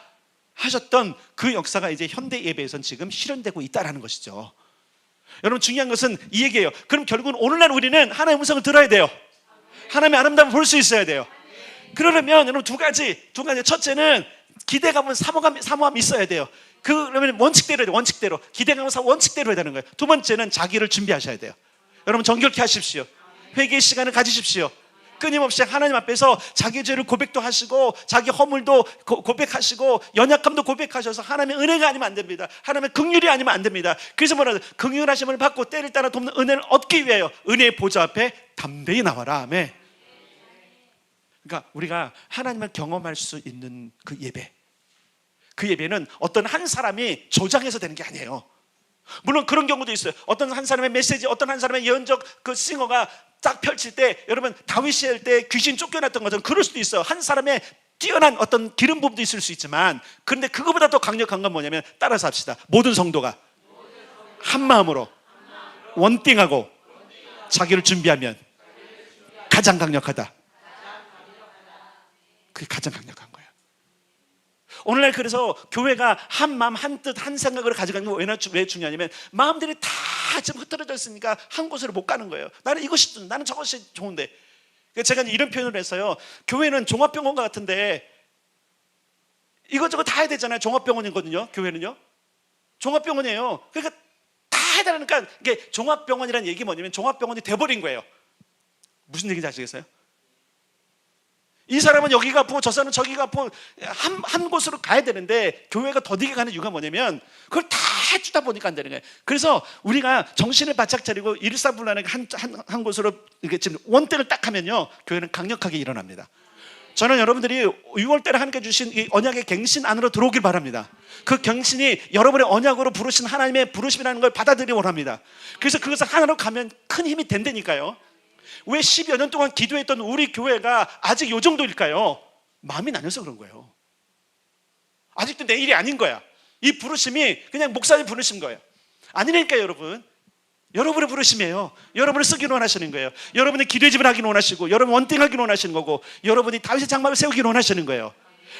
하셨던 그 역사가 이제 현대 예배에선 지금 실현되고 있다라는 것이죠. 여러분 중요한 것은 이 얘기예요. 그럼 결국은 오늘날 우리는 하나님의 음성을 들어야 돼요. 하나님의 아름다움을 볼 수 있어야 돼요. 그러려면 여러분 두 가지. 첫째는 기대감은 사모함이 있어야 돼요. 그러면 원칙대로 해야 돼요. 원칙대로. 기대감은 원칙대로 해야 되는 거예요. 두 번째는 자기를 준비하셔야 돼요. 여러분 정결케 하십시오. 회개의 시간을 가지십시오. 끊임없이 하나님 앞에서 자기 죄를 고백도 하시고 자기 허물도 고백하시고 연약함도 고백하셔서 하나님의 은혜가 아니면 안 됩니다. 하나님의 긍휼이 아니면 안 됩니다. 그래서 뭐라고 긍휼하심을 받고 때를 따라 돕는 은혜를 얻기 위하여 은혜의 보좌 앞에 담대히 나와라. 아멘. 그러니까 우리가 하나님을 경험할 수 있는 그 예배, 그 예배는 어떤 한 사람이 조장해서 되는 게 아니에요. 물론 그런 경우도 있어요. 어떤 한 사람의 메시지, 어떤 한 사람의 예언적 그 싱어가 딱 펼칠 때, 여러분 다윗이 할 때 귀신 쫓겨났던 것처럼 그럴 수도 있어요. 한 사람의 뛰어난 어떤 기름 부음도 있을 수 있지만, 그런데 그거보다 더 강력한 건 뭐냐면, 따라서 합시다. 모든 성도가 한 마음으로 원띵하고 자기를 준비하면 가장 강력하다. 그게 가장 강력한 거예요. 오늘날 그래서 교회가 한 마음 한 뜻 한 생각을 가져가는 게 왜 중요하냐면, 마음들이 다 지금 흩어져 있으니까 한 곳으로 못 가는 거예요. 나는 이것이, 나는 저것이 좋은데. 제가 이런 표현을 했어요. 교회는 종합병원 같은데 이것저것 다 해야 되잖아요. 종합병원이거든요. 교회는요 종합병원이에요. 그러니까 다 해야 되니까, 이게 종합병원이라는 얘기 뭐냐면 종합병원이 돼버린 거예요. 무슨 얘기인지 아시겠어요? 이 사람은 여기가 아프고 저 사람은 저기가 아프고 한 곳으로 가야 되는데, 교회가 더디게 가는 이유가 뭐냐면 그걸 다 해주다 보니까 안 되는 거예요. 그래서 우리가 정신을 바짝 차리고 일사불란하게 한 곳으로 이렇게 지금 원땡을 딱 하면요, 교회는 강력하게 일어납니다. 저는 여러분들이 6월달에 하나님께 주신 이 언약의 갱신 안으로 들어오길 바랍니다. 그 갱신이 여러분의 언약으로 부르신 하나님의 부르심이라는 걸 받아들이기 원합니다. 그래서 그것을 하나로 가면 큰 힘이 된다니까요. 왜 10여 년 동안 기도했던 우리 교회가 아직 요 정도일까요? 마음이 나뉘어서 그런 거예요. 아직도 내 일이 아닌 거야. 이 부르심이 그냥 목사님 부르신 거예요. 아니니까요, 여러분. 여러분의 부르심이에요. 여러분을 쓰기를 원하시는 거예요. 여러분의 기도의 집을 하기를 원하시고, 여러분 원띵하기를 원하시는 거고, 여러분이 다윗의 장막을 세우기를 원하시는 거예요.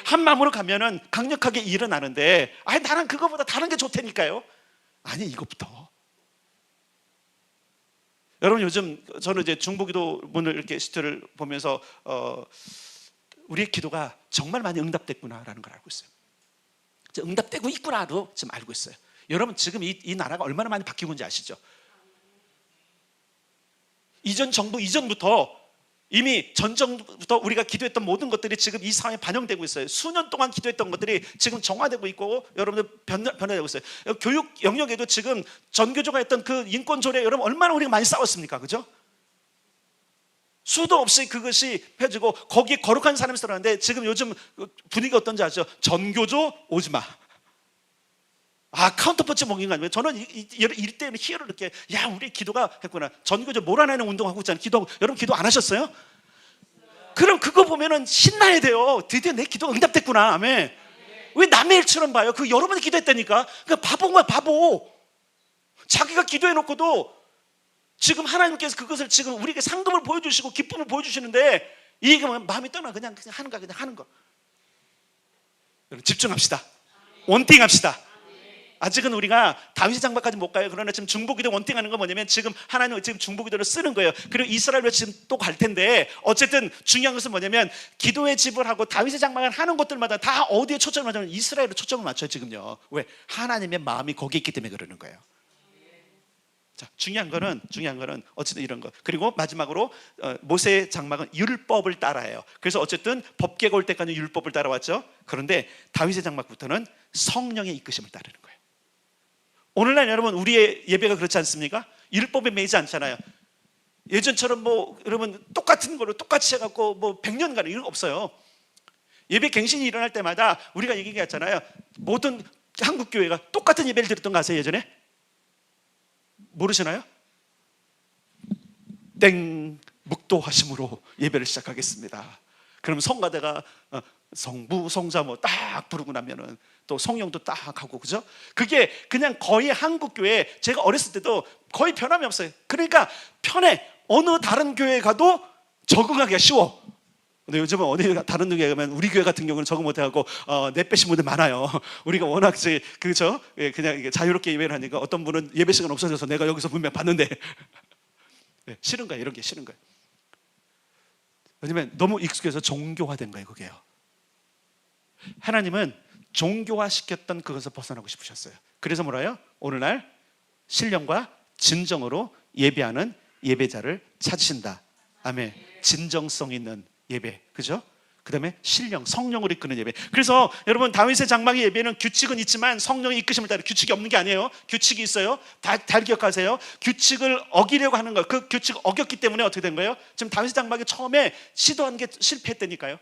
한 마음으로 가면은 강력하게 일어나는데, 아니 나는 그거보다 다른 게 좋다니까요. 아니, 이것부터. 여러분, 요즘 저는 이제 중보기도문을 이렇게 시트를 보면서 우리의 기도가 정말 많이 응답됐구나라는 걸 알고 있어요. 응답되고 있구나도 지금 알고 있어요. 여러분, 지금 이 나라가 얼마나 많이 바뀌고 있는지 아시죠? 이전 정부 이전부터, 이미 전 정부부터 우리가 기도했던 모든 것들이 지금 이 상황에 반영되고 있어요. 수년 동안 기도했던 것들이 지금 정화되고 있고, 여러분들 변화되고 있어요. 교육 영역에도 지금 전교조가 했던 그 인권 조례, 여러분 얼마나 우리가 많이 싸웠습니까? 그죠? 수도 없이 그것이 펴지고 거기에 거룩한 사람이 살아가는데, 지금 요즘 분위기가 어떤지 아죠? 전교조 오지 마. 카운터펀치 먹인 거 아니에요? 저는 이럴 때는 희열을 느껴요. 야, 우리 기도가 했구나. 전교조 몰아내는 운동하고 있잖아요. 여러분 기도 안 하셨어요? 그럼 그거 보면은 신나야 돼요. 드디어 내 기도가 응답됐구나. 아멘. 왜 남의 일처럼 봐요? 그 여러분이 기도했다니까. 그러니까 바보인 거야, 바보. 자기가 기도해놓고도 지금 하나님께서 그것을 지금 우리에게 상급을 보여주시고 기쁨을 보여주시는데, 이게 마음이 떠나 그냥 하는 거야, 그냥 하는 거. 여러분 집중합시다. 원띵합시다. 아직은 우리가 다윗의 장막까지 못 가요. 그러나 지금 중보기도 원띵하는 건 뭐냐면, 지금 하나님은 지금 중보기도를 쓰는 거예요. 그리고 이스라엘로 지금 또 갈 텐데, 어쨌든 중요한 것은 뭐냐면, 기도의 집을 하고 다윗의 장막을 하는 곳들마다 다 어디에 초점을 맞추면 이스라엘로 초점을 맞춰요. 지금요. 왜? 하나님의 마음이 거기 있기 때문에 그러는 거예요. 자, 중요한 거는 어쨌든 이런 거. 그리고 마지막으로 모세의 장막은 율법을 따라해요. 그래서 어쨌든 법궤가 올 때까지 율법을 따라왔죠. 그런데 다윗의 장막부터는 성령의 이끄심을 따르는 거예요. 오늘날 여러분, 우리의 예배가 그렇지 않습니까? 율법에 매이지 않잖아요. 예전처럼 여러분 똑같은 걸로 똑같이 해갖고 100년간 이런 거 없어요. 예배 갱신이 일어날 때마다 우리가 얘기했잖아요. 모든 한국 교회가 똑같은 예배를 드렸던 거 아세요? 예전에? 모르시나요? 땡, 묵도하심으로 예배를 시작하겠습니다. 그럼 성가대가 성부, 성자 딱 부르고 나면은 또 성령도 딱 하고, 그죠? 그게 그냥 거의 한국 교회, 제가 어렸을 때도 거의 변함이 없어요. 그러니까 편해. 어느 다른 교회 가도 적응하기가 쉬워. 근데 요즘은 어디 다른 교회 가면, 우리 교회 같은 경우는 적응 못해갖고 내빼신 분들 많아요. 우리가 워낙 그죠? 그냥 자유롭게 예배를 하니까 어떤 분은 예배 시간 없어져서 내가 여기서 분명 봤는데 싫은 거예요. 이런 게 싫은 거예요. 왜냐면 너무 익숙해서 종교화된 거예요, 그게요. 하나님은 종교화시켰던 그것을 벗어나고 싶으셨어요. 그래서 뭐라요? 오늘날 신령과 진정으로 예배하는 예배자를 찾으신다. 아멘. 진정성 있는 예배, 그죠? 그 다음에 신령, 성령으로 이끄는 예배. 그래서 여러분, 다윗의 장막의 예배는 규칙은 있지만 성령의 이끄심을 따라 규칙이 없는 게 아니에요. 규칙이 있어요. 잘 기억하세요. 규칙을 어기려고 하는 거, 그 규칙을 어겼기 때문에 어떻게 된 거예요? 지금 다윗의 장막이 처음에 시도한 게 실패했다니까요.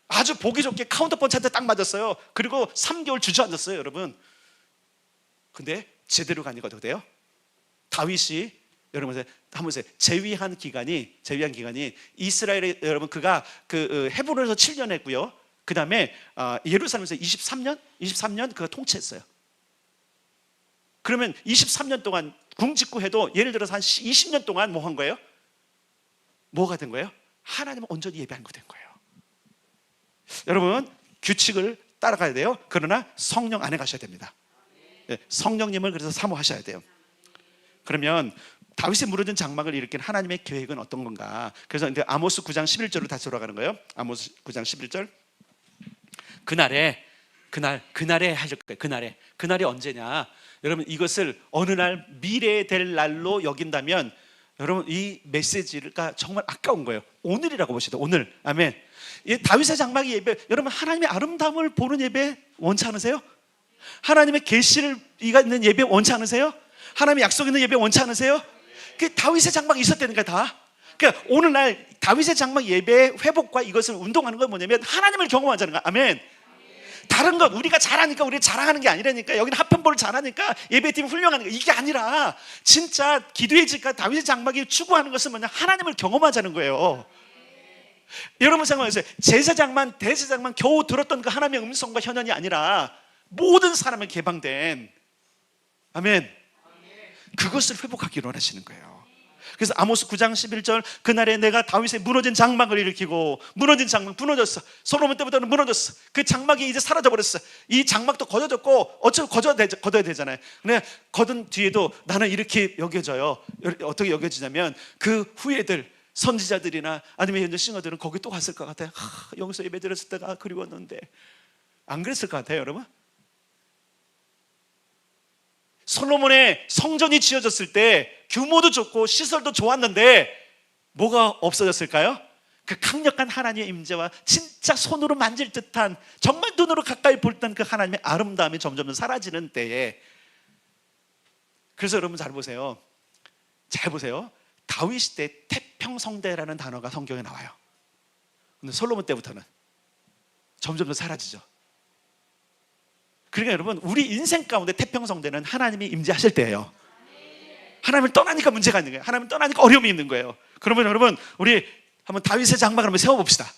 아주 보기 좋게 카운터 펀치한테 딱 맞았어요. 그리고 3개월 주저앉았어요, 여러분. 근데 제대로 가니까 어떻게 돼요? 다윗이 여러분 한번 보세요. 제위한 기간이 이스라엘의, 여러분, 그가 그 헤브론에서 7년 했고요. 그 다음에 예루살렘에서 23년 그가 통치했어요. 그러면 23년 동안 궁직구해도 예를 들어서 한 20년 동안 뭐 한 거예요? 뭐가 된 거예요? 하나님을 온전히 예배한 거 된 거예요. 여러분, 규칙을 따라가야 돼요. 그러나 성령 안에 가셔야 됩니다. 성령님을 그래서 사모하셔야 돼요. 그러면 다윗이 무너진 장막을 일으킨 하나님의 계획은 어떤 건가? 그래서 이제 아모스 9장 11절로 다시 돌아가는 거예요. 아모스 9장 11절. 그날에 하실 거예요. 그날이 언제냐? 여러분, 이것을 어느 날 미래에 될 날로 여긴다면 여러분, 이 메시지가 정말 아까운 거예요. 오늘이라고 보시다. 오늘. 아멘. 다윗의 장막의 예배, 여러분, 하나님의 아름다움을 보는 예배 원치 않으세요? 하나님의 계시를 있는 예배 원치 않으세요? 하나님의 약속 있는 예배 원치 않으세요? 그 다윗의 장막이 있었다니까 다. 그러니까 오늘날 다윗의 장막 예배의 회복과 이것을 운동하는 건 뭐냐면 하나님을 경험하자는 거야. 아멘. 다른 것 우리가 잘하니까 우리 자랑하는 게 아니라니까. 여기는 하편볼을 잘하니까 예배팀이 훌륭하니까 이게 아니라 진짜 기도의 집과 다윗의 장막이 추구하는 것은 뭐냐? 하나님을 경험하자는 거예요. 여러분 생각하세요. 제사장만 대제사장만 겨우 들었던 그 하나님의 음성과 현현이 아니라 모든 사람을 개방된, 아멘, 그것을 회복하기를 원하시는 거예요. 그래서 아모스 9장 11절, 그날에 내가 다윗의 무너진 장막을 일으키고, 무너진 장막 무너졌어. 솔로몬 때부터는 무너졌어. 그 장막이 이제 사라져버렸어. 이 장막도 거둬졌고 어차피 거둬야 되잖아요. 근데 거둔 뒤에도 나는 이렇게 여겨져요. 어떻게 여겨지냐면 그 후예들, 선지자들이나 아니면 현재 싱어들은 거기 또 갔을 것 같아요. 여기서 예배 드렸을 때가 그리웠는데. 안 그랬을 것 같아요, 여러분? 솔로몬의 성전이 지어졌을 때 규모도 좋고 시설도 좋았는데 뭐가 없어졌을까요? 그 강력한 하나님의 임재와 진짜 손으로 만질 듯한, 정말 눈으로 가까이 볼 듯한 그 하나님의 아름다움이 점점 사라지는 때에. 그래서 여러분 잘 보세요. 다윗 시대 태평성대라는 단어가 성경에 나와요. 근데 솔로몬 때부터는 점점 더 사라지죠. 그러니까 여러분, 우리 인생 가운데 태평성대는 하나님이 임재하실 때예요. 하나님을 떠나니까 문제가 있는 거예요. 하나님을 떠나니까 어려움이 있는 거예요. 그러면 여러분, 우리 한번 다윗의 장막을 한번 세워봅시다.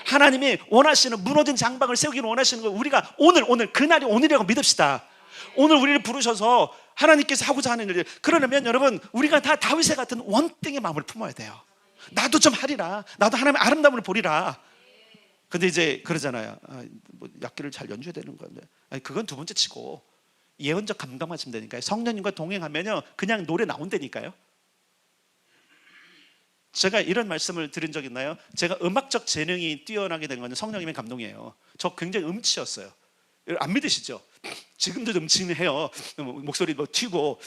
하나님이 원하시는 무너진 장막을 세우기를 원하시는 거, 우리가 오늘 그날이 오늘이라고 믿읍시다. 오늘 우리를 부르셔서 하나님께서 하고자 하는 일들, 그러려면 여러분, 우리가 다 다윗의 같은 원땡의 마음을 품어야 돼요. 나도 좀 하리라. 나도 하나님의 아름다움을 보리라. 근데 이제 그러잖아요. 뭐 악기를 잘 연주해야 되는 건데, 아니, 그건 두 번째 치고 예언적 감각만 치면 되니까요. 성령님과 동행하면요, 그냥 노래 나온다니까요. 제가 이런 말씀을 드린 적 있나요? 제가 음악적 재능이 뛰어나게 된 건 성령님의 감동이에요. 저 굉장히 음치였어요. 안 믿으시죠? 지금도 음치는 해요. 목소리 뭐 튀고.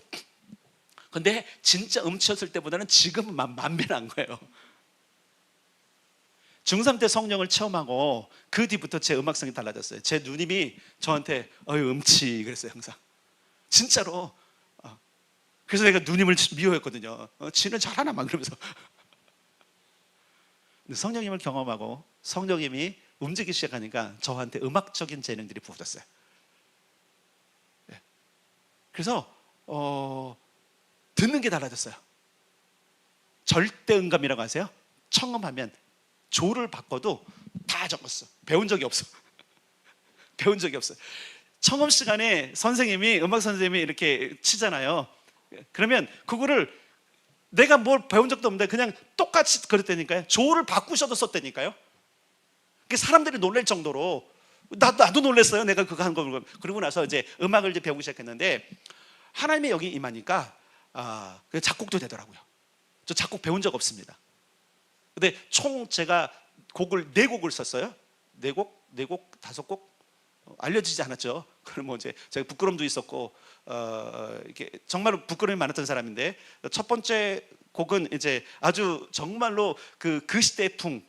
근데 진짜 음치였을 때보다는 지금은 만 배는 한 거예요. 중3 때 성령을 체험하고 그 뒤부터 제 음악성이 달라졌어요. 제 누님이 저한테 음치 그랬어요, 항상. 진짜로. 그래서 내가 누님을 미워했거든요. 지는 잘하나 막 그러면서. 근데 성령님을 경험하고 성령님이 움직이기 시작하니까 저한테 음악적인 재능들이 부어졌어요. 그래서 듣는 게 달라졌어요. 절대음감이라고 하세요? 청음하면 조를 바꿔도 다 적었어. 배운 적이 없어. 배운 적이 없어. 청음 시간에 선생님이, 음악 선생님이 이렇게 치잖아요. 그러면 그거를 내가 뭘 배운 적도 없는데 그냥 똑같이 그랬다니까요. 조를 바꾸셔도 썼다니까요. 사람들이 놀랄 정도로. 나도 놀랐어요. 내가 그거 한 거. 그러고 나서 이제 음악을 이제 배우기 시작했는데, 하나님의 영이 임하니까 작곡도 되더라고요. 저 작곡 배운 적 없습니다. 근데 총 제가 곡을 4곡을 썼어요. 4곡, 5곡 알려지지 않았죠. 그럼 뭐 이제 제가 부끄럼도 있었고, 이렇게 정말 부끄러움이 많았던 사람인데, 첫 번째 곡은 이제 아주 정말로 그 시대의 풍.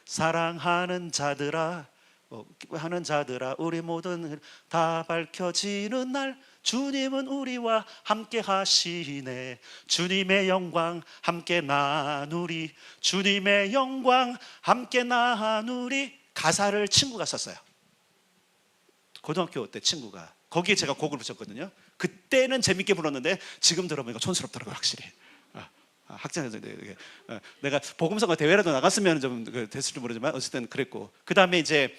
사랑하는 자들아, 하는 자들아, 우리 모든 다 밝혀지는 날 주님은 우리와 함께 하시네. 주님의 영광 함께 나누리. 주님의 영광 함께 나누리. 가사를 친구가 썼어요. 고등학교 때 친구가. 거기에 제가 곡을 붙였거든요. 그때는 재밌게 불렀는데 지금 들어보니까 촌스럽더라고요, 확실히. 학생에서 내가 복음성가 대회라도 나갔으면 좀 됐을지 모르지만 어쨌든 그랬고, 그 다음에 이제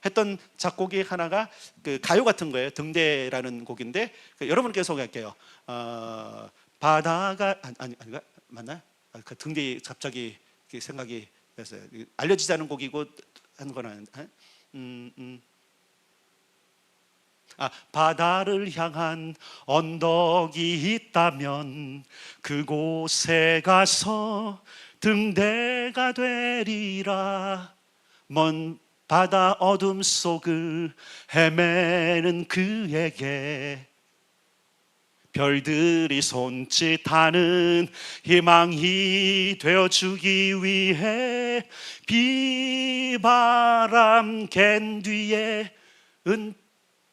했던 작곡이 하나가 그 가요 같은 거예요. 등대라는 곡인데 여러분께 소개할게요. 바다가 아닌가 맞나요? 그 등대 갑자기 생각이 났어요. 알려지지 않은 곡이고 한 거는 바다를 향한 언덕이 있다면 그곳에 가서 등대가 되리라. 먼 바다 어둠 속을 헤매는 그에게 별들이 손짓하는 희망이 되어주기 위해 비바람 갠 뒤에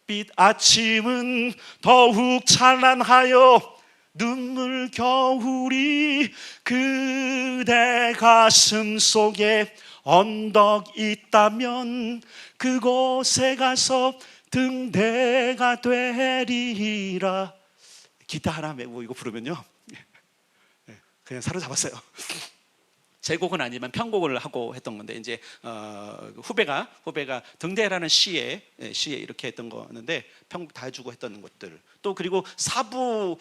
빛 아침은 더욱 찬란하여 눈물 겨울이 그대 가슴 속에 언덕 있다면 그곳에 가서 등대가 되리라. 기타 하나 메고 이거 부르면요 그냥 사로잡았어요. 제 곡은 아니지만 편곡을 하고 했던 건데 이제 후배가 등대라는 시에 이렇게 했던 거였는데 편곡 다 해주고 했던 것들, 또 그리고 사부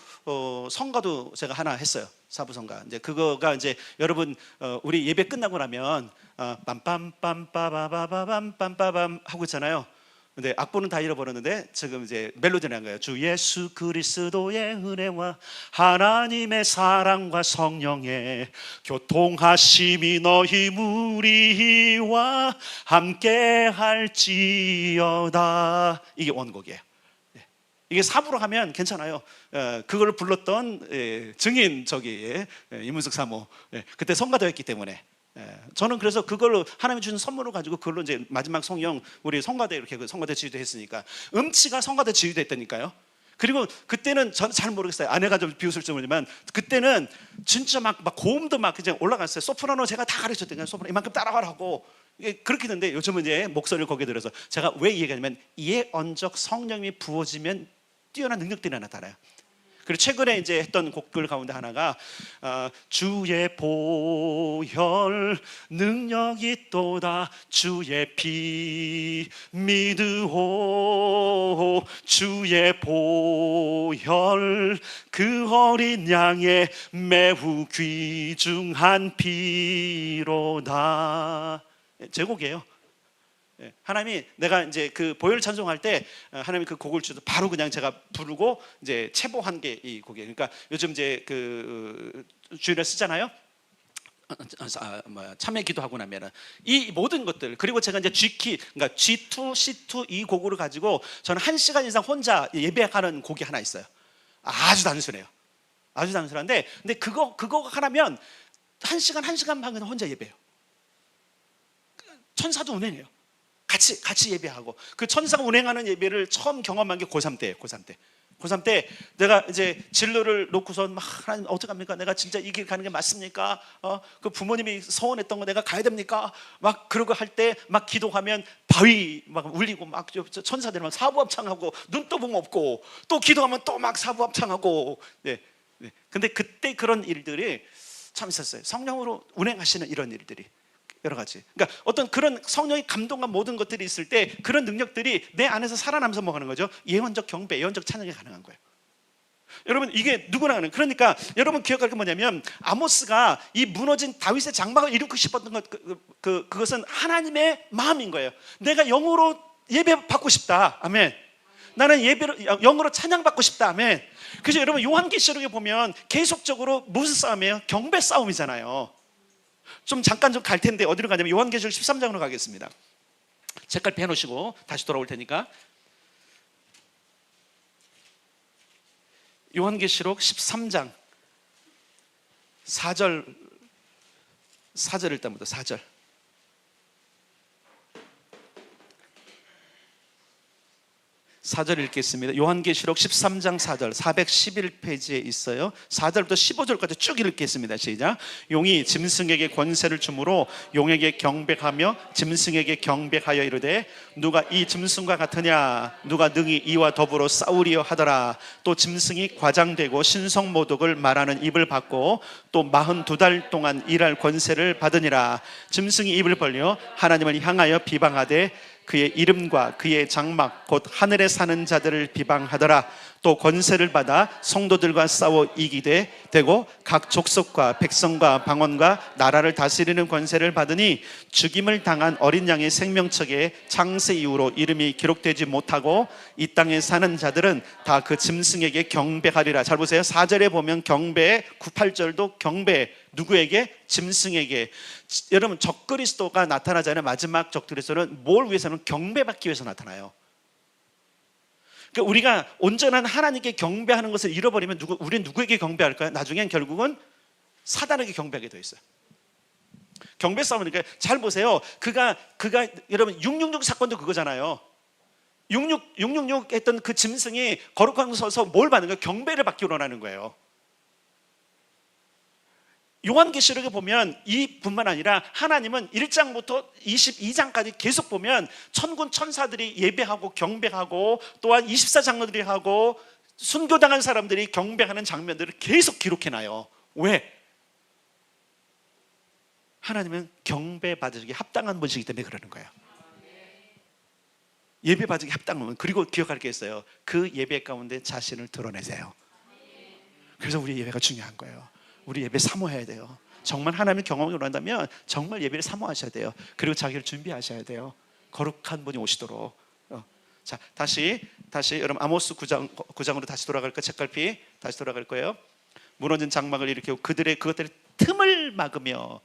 성가도 제가 하나 했어요. 사부 성가. 이제 그거가 이제 여러분 우리 예배 끝나고 나면 빰빰빰빠바바밤 하고 있잖아요. 근데 악보는 다 잃어버렸는데 지금 이제 멜로디를 한 거예요. 주 예수 그리스도의 은혜와 하나님의 사랑과 성령의 교통하심이 너희 무리와 함께 할지어다. 이게 원곡이에요. 이게 사부로 하면 괜찮아요. 그걸 불렀던 증인 이문석 사모 그때 성가도 했기 때문에 저는 그래서 그걸로 하나님이 주신 선물을 가지고 그걸로 이제 마지막 성령 우리 성가대 이렇게 성가대 지휘도 했으니까 음치가 성가대 지휘도 했다니까요. 그리고 그때는 저는 잘 모르겠어요. 아내가 좀 비웃을지 모르지만 그때는 진짜 막 고음도 막 그냥 올라갔어요. 소프라노 제가 다 가르쳤더니 소프라노 이만큼 따라가라고 그렇게 했는데 요즘은 이제 목소리를 거기에 들어서 제가 왜 이 얘기하냐면 예언적 성령이 부어지면 뛰어난 능력들이 나타나요. 그리고 최근에 이제 했던 곡들 가운데 하나가 주의 보혈 능력이 또다 주의 피 믿으오 주의 보혈 그 어린 양의 매우 귀중한 피로다. 제 곡이에요. 하나님이 내가 이제 그 보혈 찬송할 때 하나님이 그 곡을 주셔서 바로 그냥 제가 부르고 이제 체보한 게 이 곡이에요. 그러니까 요즘 이제 그 주일에 쓰잖아요. 참회 기도하고 나면은 이 모든 것들 그리고 제가 이제 G키 그러니까 G2, C2 이 곡을 가지고 저는 1시간 이상 혼자 예배하는 곡이 하나 있어요. 아주 단순해요. 아주 단순한데 근데 그거 하나면 1시간 반 그냥 혼자 예배해요. 천사도 운행해요. 같이 예배하고 그 천사가 운행하는 예배를 처음 경험한 게 고3 때예요. 고3 때 내가 이제 진로를 놓고서 막 하나님 어떡합니까? 내가 진짜 이 길 가는 게 맞습니까? 그 부모님이 서원했던 거 내가 가야 됩니까? 막 그러고 할 때 막 기도하면 바위 막 울리고 막 천사들 막 사부합창하고 눈떠봄 없고 또 기도하면 또 막 사부합창하고 근데 그때 그런 일들이 참 있었어요. 성령으로 운행하시는 이런 일들이 여러 가지. 그러니까 어떤 그런 성령의 감동과 모든 것들이 있을 때 그런 능력들이 내 안에서 살아나면서 뭐 하는 거죠? 예언적 경배, 예언적 찬양이 가능한 거예요. 여러분 이게 누구나 하는. 그러니까 여러분 기억할 게 뭐냐면 아모스가 이 무너진 다윗의 장막을 이루고 싶었던 것 그것은 하나님의 마음인 거예요. 내가 영으로 예배 받고 싶다. 아멘. 나는 예배로 영으로 찬양 받고 싶다. 아멘. 그래서 여러분 요한계시록에 보면 계속적으로 무슨 싸움이에요? 경배 싸움이잖아요. 좀 잠깐 좀 갈 텐데 어디로 가냐면 요한계시록 13장으로 가겠습니다. 색깔 빼놓으시고 다시 돌아올 테니까 요한계시록 13장 4절 일단 부터 4절. 읽겠습니다. 요한계시록 13장 4절 411페이지에 있어요. 4절부터 15절까지 쭉 읽겠습니다. 시작. 용이 짐승에게 권세를 주므로 용에게 경배하며 짐승에게 경배하여 이르되 누가 이 짐승과 같으냐, 누가 능히 이와 더불어 싸우리여 하더라. 또 짐승이 과장되고 신성모독을 말하는 입을 받고 또 42달 동안 일할 권세를 받으니라. 짐승이 입을 벌려 하나님을 향하여 비방하되 그의 이름과 그의 장막 곧 하늘에 사는 자들을 비방하더라. 또 권세를 받아 성도들과 싸워 이기되 되고 각 족속과 백성과 방언과 나라를 다스리는 권세를 받으니 죽임을 당한 어린 양의 생명책에 창세 이후로 이름이 기록되지 못하고 이 땅에 사는 자들은 다 그 짐승에게 경배하리라. 잘 보세요. 4절에 보면 경배, 8절도 경배. 누구에게? 짐승에게. 여러분, 적그리스도가 나타나잖아요. 마지막 적그리스도는 뭘 위해서는? 경배받기 위해서 나타나요. 그러니까 우리가 온전한 하나님께 경배하는 것을 잃어버리면 우리는 누구에게 경배할까요? 나중엔 결국은 사단에게 경배하게 돼 있어요. 경배 싸움이니까 잘 보세요. 그가 여러분 666 사건도 그거잖아요. 666 했던 그 짐승이 거룩한 곳에 서서 뭘 받는 거예요? 경배를 받기 원하는 거예요. 요한계시록에 보면 이뿐만 아니라 하나님은 1장부터 22장까지 계속 보면 천군 천사들이 예배하고 경배하고 또한 24장로들이 하고 순교당한 사람들이 경배하는 장면들을 계속 기록해놔요. 왜? 하나님은 경배받으시기 합당한 분이시기 때문에 그러는 거예요. 예배받으기 합당한 분. 그리고 기억할 게 있어요. 그 예배 가운데 자신을 드러내세요. 그래서 우리 예배가 중요한 거예요. 우리 예배 사모해야 돼요. 정말 하나님을 경험하기 원한다면 정말 예배를 사모하셔야 돼요. 그리고 자기를 준비하셔야 돼요. 거룩한 분이 오시도록. 자, 다시 여러분 아모스 9장으로 다시 돌아갈까요? 책갈피 다시 돌아갈 거예요. 무너진 장막을 일으키고 그것들의 틈을 막으며.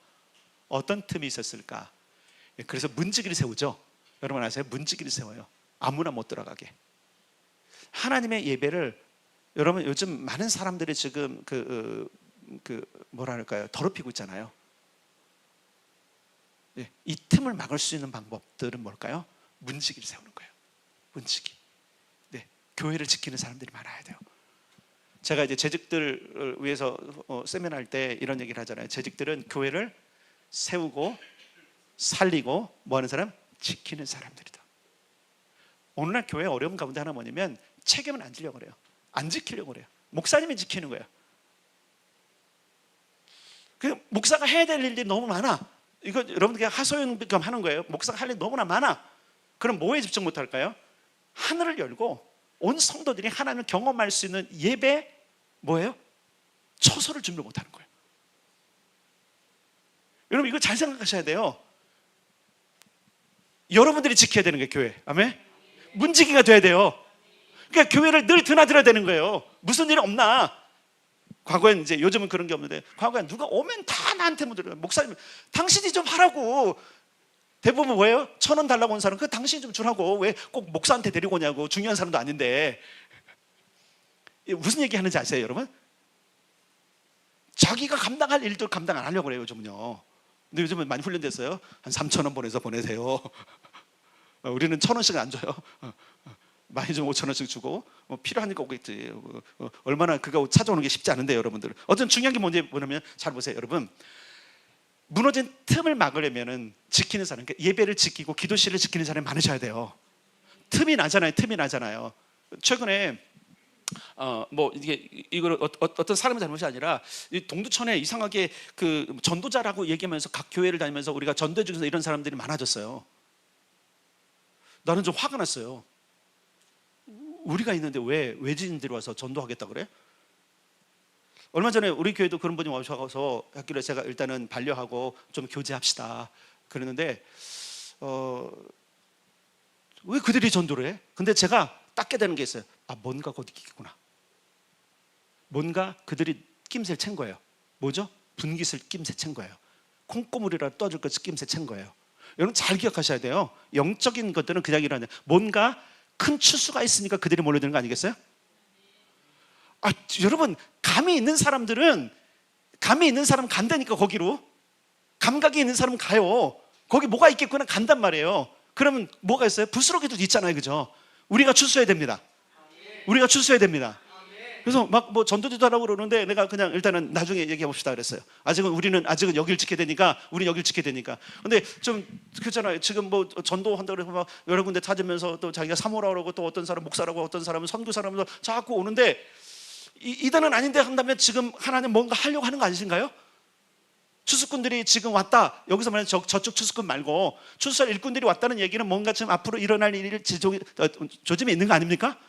어떤 틈이 있었을까? 그래서 문지기를 세우죠. 여러분 아세요? 문지기를 세워요. 아무나 못 들어가게. 하나님의 예배를 여러분 요즘 많은 사람들이 지금 뭐랄까요? 더럽히고 있잖아요. 이 틈을 막을 수 있는 방법들은 뭘까요? 문지기를 세우는 거예요. 문지기. 네, 교회를 지키는 사람들이 많아야 돼요. 제가 이제 재직들을 위해서 세미나 할 때 이런 얘기를 하잖아요. 재직들은 교회를 세우고 살리고 뭐 하는 사람? 지키는 사람들이다. 오늘날 교회 어려운 가운데 하나 뭐냐면 책임을 안 지려고 그래요. 안 지키려고 그래요. 목사님이 지키는 거예요. 그 목사가 해야 될 일이 너무 많아. 이거 여러분 그냥 하소연 겸 하는 거예요. 목사가 할 일이 너무나 많아. 그럼 뭐에 집중 못 할까요? 하늘을 열고 온 성도들이 하나님을 경험할 수 있는 예배 뭐예요? 처소를 준비 못 하는 거예요. 여러분 이거 잘 생각하셔야 돼요. 여러분들이 지켜야 되는 거예요. 교회. 아멘. 문지기가 돼야 돼요. 그러니까 교회를 늘 드나들어야 되는 거예요. 무슨 일이 없나? 과거엔 이제 요즘은 그런 게 없는데 과거엔 누가 오면 다 나한테 묻어요. 목사님 당신이 좀 하라고. 대부분 뭐예요? 1,000원 달라고 온 사람 그 당신이 좀 주라고. 왜 꼭 목사한테 데리고 오냐고. 중요한 사람도 아닌데. 무슨 얘기 하는지 아세요 여러분? 자기가 감당할 일도 감당 안 하려고 그래요 요즘은요. 근데 요즘은 많이 훈련됐어요. 한 3,000원 보내세요. 우리는 1,000원씩 안 줘요. 많이 좀 5,000원씩 주고 필요하니까 오겠지. 얼마나 그거 찾아오는 게 쉽지 않은데 여러분들. 어떤 중요한 게 뭐냐면 잘 보세요 여러분. 무너진 틈을 막으려면은 지키는 사람, 그러니까 예배를 지키고 기도실을 지키는 사람이 많으셔야 돼요. 틈이 나잖아요. 최근에 이걸 어떤 사람의 잘못이 아니라 이 동두천에 이상하게 그 전도자라고 얘기하면서 각 교회를 다니면서 우리가 전도해 주면서 이런 사람들이 많아졌어요. 나는 좀 화가 났어요. 우리가 있는데 왜 외지인들이 와서 전도하겠다 그래? 얼마 전에 우리 교회도 그런 분이 와셔서 했길래 제가 일단은 반려하고 좀 교제합시다 그랬는데 왜 그들이 전도를 해? 근데 제가 딱 깨달은 게 있어요. 뭔가 곧 있겠구나. 뭔가 그들이 낌새를 챈 거예요. 뭐죠? 분깃을 낌새 챈 거예요. 콩고물이라도 떠줄 것 낌새 챈 거예요. 여러분 잘 기억하셔야 돼요. 영적인 것들은 그냥 이러냐. 뭔가 큰 추수가 있으니까 그들이 몰려드는 거 아니겠어요? 여러분 감이 있는 사람들은 감이 있는 사람은 간다니까. 거기로 감각이 있는 사람은 가요. 거기 뭐가 있겠구나 간단 말이에요. 그러면 뭐가 있어요? 부스러기도 있잖아요, 그죠? 우리가 추수해야 됩니다. 우리가 추수해야 됩니다. 그래서 막 뭐 전도지도 하라고 그러는데 내가 그냥 일단은 나중에 얘기해 봅시다 그랬어요. 우리는 아직은 여기를 지켜야 되니까, 우리 여기를 지켜야 되니까. 근데 좀 그렇잖아요. 지금 뭐 전도한다고 그래서 막 여러 군데 찾으면서 또 자기가 사모라고 그러고 또 어떤 사람 목사라고 어떤 사람은 선교사라면서 자꾸 오는데 이단은 아닌데 한다면 지금 하나님 뭔가 하려고 하는 거 아니신가요? 추수꾼들이 지금 왔다. 여기서 말하는 저쪽 추수꾼 말고 추수할 일꾼들이 왔다는 얘기는 뭔가 지금 앞으로 일어날 일이 조짐이 있는 거 아닙니까?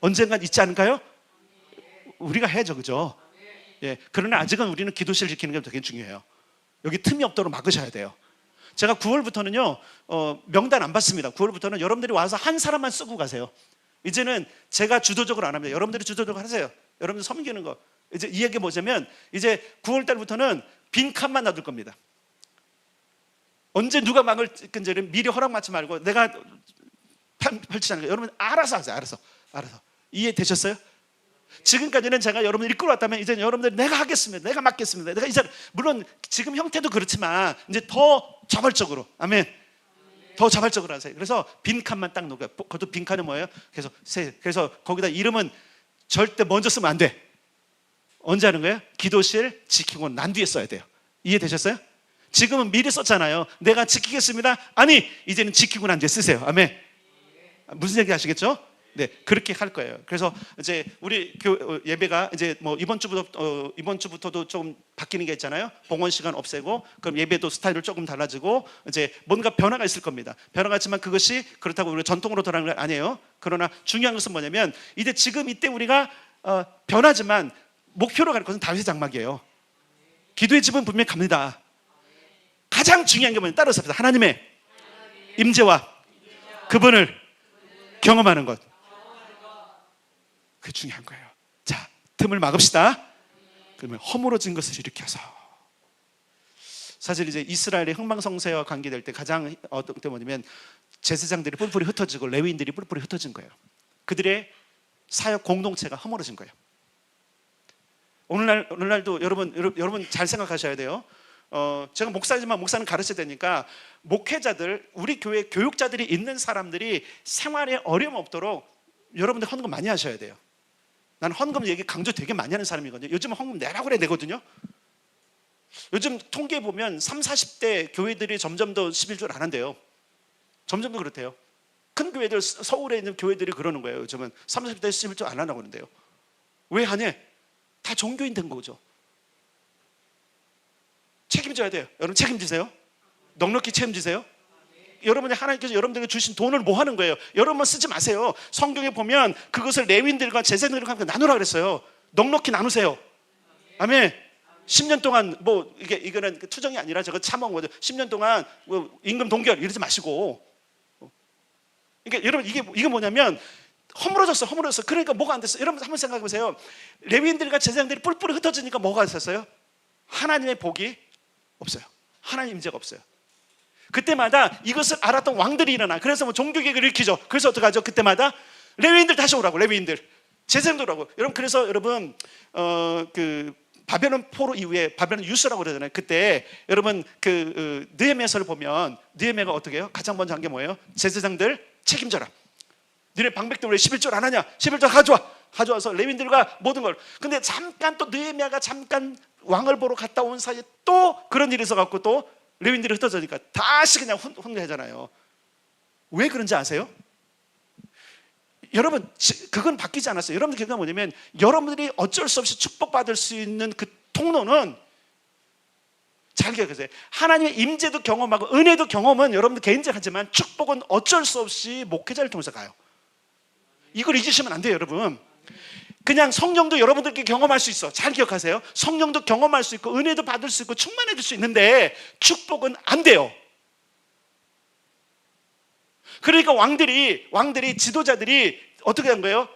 언젠간 있지 않을까요? 우리가 해야죠, 그죠? 예. 그러나 아직은 우리는 기도실 지키는 게 되게 중요해요. 여기 틈이 없도록 막으셔야 돼요. 제가 9월부터는요 명단 안 받습니다. 9월부터는 여러분들이 와서 한 사람만 쓰고 가세요. 이제는 제가 주도적으로 안 합니다. 여러분들이 주도적으로 하세요. 여러분들 섬기는 거. 이제 이 얘기 뭐냐면 이제 9월 달부터는 빈 칸만 놔둘 겁니다. 언제 누가 막을 건지를 미리 허락 받지 말고 내가 펼치지 않는 거예요. 여러분 알아서 하세요. 알아서. 이해되셨어요? 지금까지는 제가 여러분들 이끌어 왔다면 이제 여러분들 내가 하겠습니다. 내가 맡겠습니다. 내가 이제 물론 지금 형태도 그렇지만 이제 더 자발적으로, 아멘. 더 자발적으로 하세요. 그래서 빈 칸만 딱 놓고요. 그것도 빈 칸은 뭐예요? 그래서 거기다 이름은 절대 먼저 쓰면 안 돼. 언제 하는 거예요? 기도실 지키고 난 뒤에 써야 돼요. 이해되셨어요? 지금은 미리 썼잖아요. 내가 지키겠습니다. 아니 이제는 지키고 난 뒤에 쓰세요. 아멘. 무슨 얘기 아시겠죠? 네, 그렇게 할 거예요. 그래서 이제 우리 예배가 이제 뭐 이번 주부터도 좀 바뀌는 게 있잖아요. 봉헌 시간 없애고 그럼 예배도 스타일을 조금 달라지고 이제 뭔가 변화가 있을 겁니다. 변화가 있지만 그것이 그렇다고 우리가 전통으로 돌아가는 건 아니에요. 그러나 중요한 것은 뭐냐면 이제 지금 이때 우리가 변하지만 목표로 가는 것은 다윗의 장막이에요. 기도의 집은 분명히 갑니다. 가장 중요한 게 뭐냐면 따라서 합시다. 하나님의 임재와 그분을 경험하는 것. 그게 중요한 거예요. 자, 틈을 막읍시다. 그러면 허물어진 것을 일으켜서. 사실 이제 이스라엘의 흥망성쇠와 관계될 때 가장 어떤 때 뭐냐면 제사장들이 뿔뿔이 흩어지고 레위인들이 뿔뿔이 흩어진 거예요. 그들의 사역 공동체가 허물어진 거예요. 오늘날도 여러분 잘 생각하셔야 돼요. 제가 목사지만 목사는 가르쳐야 되니까 목회자들, 우리 교회 교육자들이 있는 사람들이 생활에 어려움 없도록 여러분들 헌금 많이 하셔야 돼요. 나는 헌금 얘기 강조 되게 많이 하는 사람이거든요. 요즘 헌금 내라고 그래 내거든요. 요즘 통계 보면 30, 40대 교회들이 점점 더 11조 안 한대요. 점점 더 그렇대요. 큰 교회들, 서울에 있는 교회들이 그러는 거예요. 요즘은 30, 40대 11조 안 하라고 그러는데요. 왜 하냐? 다 종교인 된 거죠. 책임져야 돼요. 여러분 책임지세요. 넉넉히 책임지세요. 여러분이 하나님께서 여러분들에게 주신 돈을 뭐 하는 거예요? 여러분만 쓰지 마세요. 성경에 보면 그것을 레위인들과 제사장들과 함께 나누라 그랬어요. 넉넉히 나누세요. 아멘. 10년 동안 뭐 이거는 투정이 아니라 저거 참아온 거죠. 10년 동안 뭐 임금 동결 이러지 마시고. 그러니까 여러분 이게 뭐냐면 허물어졌어. 그러니까 뭐가 안 됐어? 여러분 한번 생각해 보세요. 레위인들과 제사장들이 뿔뿔이 흩어지니까 뭐가 있었어요? 하나님의 복이 없어요. 하나님 임재가 없어요. 그때마다 이것을 알았던 왕들이 일어나. 그래서 뭐 종교개혁을 일으키죠. 그래서 어떡하죠? 그때마다 레위인들 다시 오라고. 레위인들 제사장들 오라고. 여러분 그래서 여러분 그 바벨론 포로 이후에 바벨론 유수라고 그러잖아요. 그때 여러분 그 느헤미야서를 보면 느헤미야가 어떻게 해요? 가장 먼저 한 게 뭐예요? 제사장들 책임져라. 너네 방백들 왜 11조를 안 하냐? 11조 가져와서 레위인들과 모든 걸. 근데 잠깐 또 느헤미야가 잠깐 왕을 보러 갔다 온 사이에 또 그런 일이 있어갖고 또 레위인들이 흩어지니까 다시 그냥 혼내잖아요. 왜 그런지 아세요? 여러분 그건 바뀌지 않았어요. 여러분들 기억이 뭐냐면 여러분들이 어쩔 수 없이 축복받을 수 있는 그 통로는 잘 기억하세요. 하나님의 임재도 경험하고 은혜도 경험은 여러분들 개인적으로 하지만 축복은 어쩔 수 없이 목회자를 통해서 가요. 이걸 잊으시면 안 돼요. 여러분 그냥 성령도 여러분들께 경험할 수 있어. 잘 기억하세요. 성령도 경험할 수 있고 은혜도 받을 수 있고 충만해질 수 있는데 축복은 안 돼요. 그러니까 왕들이 지도자들이 어떻게 한 거예요?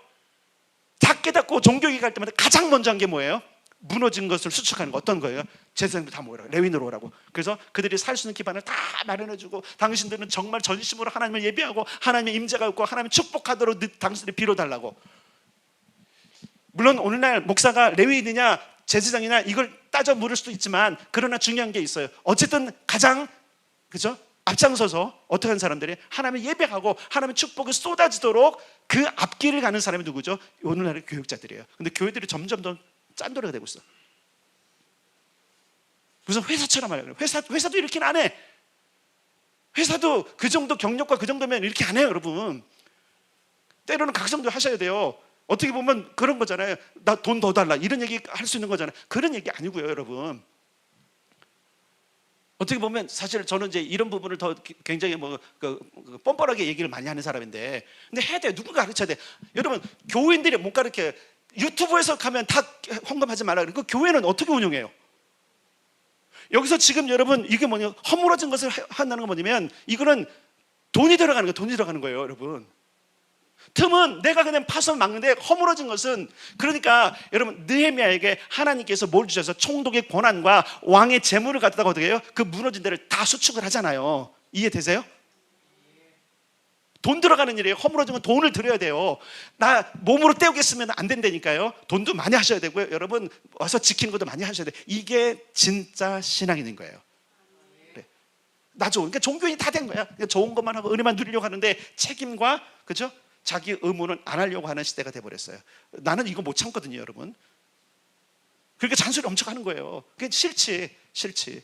다 깨닫고 종교개혁 할 때마다 가장 먼저 한 게 뭐예요? 무너진 것을 수축하는 거. 어떤 거예요? 제사장들 다 모으라고. 레위인으로 오라고. 그래서 그들이 살 수 있는 기반을 다 마련해주고 당신들은 정말 전심으로 하나님을 예배하고 하나님의 임재가 있고 하나님을 축복하도록 당신들이 빌어달라고. 물론 오늘날 목사가 레위인이냐 제사장이냐 이걸 따져 물을 수도 있지만, 그러나 중요한 게 있어요. 어쨌든 가장, 그죠? 앞장서서 어떻게 하는 사람들이 하나님의 예배하고 하나님의 축복이 쏟아지도록 그 앞길을 가는 사람이 누구죠? 오늘날의 교육자들이에요. 근데 교회들이 점점 더 짠돌이가 되고 있어. 무슨 회사처럼 말해요. 회사도 이렇게는 안 해. 회사도 그 정도 경력과 그 정도면 이렇게 안 해요, 여러분. 때로는 각성도 하셔야 돼요. 어떻게 보면 그런 거잖아요. 나 돈 더 달라, 이런 얘기 할 수 있는 거잖아요. 그런 얘기 아니고요, 여러분. 어떻게 보면 사실 저는 이제 이런 부분을 더 굉장히 뻔뻔하게 얘기를 많이 하는 사람인데, 근데 해야 돼요. 누군가 가르쳐야 돼. 여러분, 교인들이 못 가르쳐요. 유튜브에서 가면 다 헌금하지 말라. 그 교회는 어떻게 운영해요? 여기서 지금 여러분, 이게 뭐냐, 허물어진 것을 한다는 건 뭐냐면, 이거는 돈이 들어가는 거예요. 돈이 들어가는 거예요, 여러분. 틈은 내가 그냥 파서 막는데, 허물어진 것은, 그러니까 여러분, 느헤미야에게 하나님께서 뭘 주셔서 총독의 권한과 왕의 재물을 갖다가 어떻게 해요? 그 무너진 데를 다 수축을 하잖아요. 이해되세요? 돈 들어가는 일이에요. 허물어진 건 돈을 들여야 돼요. 나 몸으로 때우겠으면 안 된다니까요. 돈도 많이 하셔야 되고요. 여러분, 와서 지키는 것도 많이 하셔야 돼요. 이게 진짜 신앙이 있는 거예요. 그래. 나 좋은, 그러니까 종교인이 다 된 거야. 그러니까 좋은 것만 하고 은혜만 누리려고 하는데, 책임과, 그죠? 자기 의무는 안 하려고 하는 시대가 돼버렸어요. 나는 이거 못 참거든요, 여러분. 그러니까 잔소리 엄청 하는 거예요. 그게 싫지.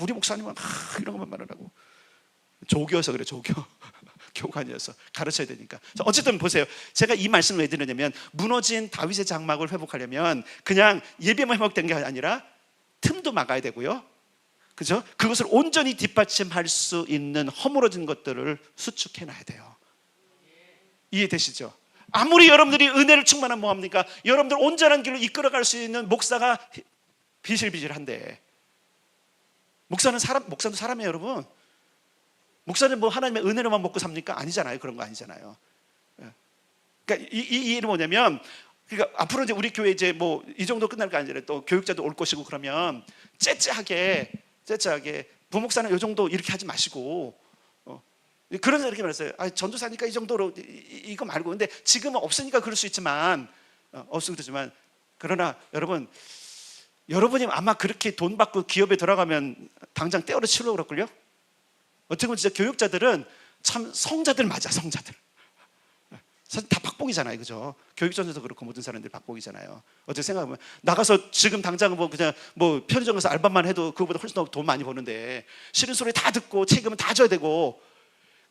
우리 목사님은 이런 것만 말하라고. 조교여서 그래, 조교. 교관이어서 가르쳐야 되니까. 어쨌든 보세요. 제가 이 말씀을 왜 드리냐면, 무너진 다윗의 장막을 회복하려면 그냥 예배만 회복된 게 아니라 틈도 막아야 되고요, 그죠? 그것을 온전히 뒷받침할 수 있는 허물어진 것들을 수축해놔야 돼요. 이해되시죠? 아무리 여러분들이 은혜를 충만한 뭐합니까? 여러분들 온전한 길로 이끌어갈 수 있는 목사가 비실비실한데, 목사도 사람이에요, 여러분. 목사는 뭐 하나님의 은혜로만 먹고 삽니까? 아니잖아요. 그런 거 아니잖아요. 그러니까 이 일이 뭐냐면, 그러니까 앞으로 이제 우리 교회 이제 뭐 이 정도 끝날 거 아니라 또 교육자도 올 것이고, 그러면 째째하게 부목사는 이 정도 이렇게 하지 마시고, 그런 사람이 이렇게 말했어요. 전도사니까 이 정도로 이거 말고. 근데 지금은 없으니까 그럴 수 있지만, 그러나 여러분이 아마 그렇게 돈 받고 기업에 들어가면 당장 떼어려 치려고 그럴걸요? 어떻게 보면 진짜 교육자들은 참 성자들 맞아, 성자들. 사실 다 박복이잖아요, 그죠? 교육전에도 그렇고 모든 사람들이 박복이잖아요. 어떻게 생각하면 나가서 지금 당장 그냥 편의점 가서 알바만 해도 그거보다 훨씬 더 돈 많이 버는데, 싫은 소리 다 듣고 책임은 다 져야 되고.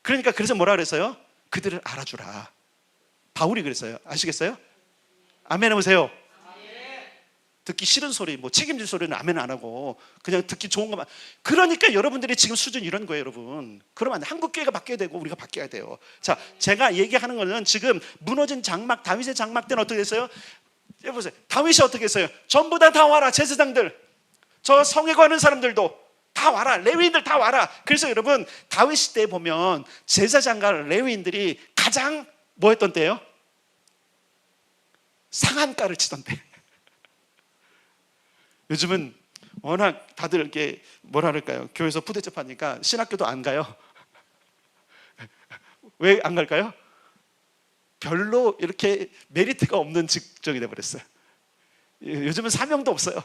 그러니까 그래서 뭐라 그랬어요? 그들을 알아주라. 바울이 그랬어요. 아시겠어요? 아멘 해보세요. 듣기 싫은 소리, 책임질 소리는 아멘 안 하고 그냥 듣기 좋은 것만. 그러니까 여러분들이 지금 수준이 이런 거예요, 여러분. 그러면 안 돼. 한국교회가 바뀌어야 되고 우리가 바뀌어야 돼요. 자, 제가 얘기하는 거는 지금 무너진 장막, 다윗의 장막 때는 어떻게 됐어요? 여보세요. 다윗이 어떻게 했어요? 전부 다 와라. 제사장들, 저 성에 거하는 사람들도 다 와라. 레위인들 다 와라. 그래서 여러분, 다윗 시대에 보면 제사장과 레위인들이 가장 뭐 했던 때예요? 상한가를 치던 때. 요즘은 워낙 다들 이렇게 뭐라 그럴까요? 교회에서 푸대접 하니까 신학교도 안 가요. 왜 안 갈까요? 별로 이렇게 메리트가 없는 직종이 돼버렸어요. 요즘은 사명도 없어요.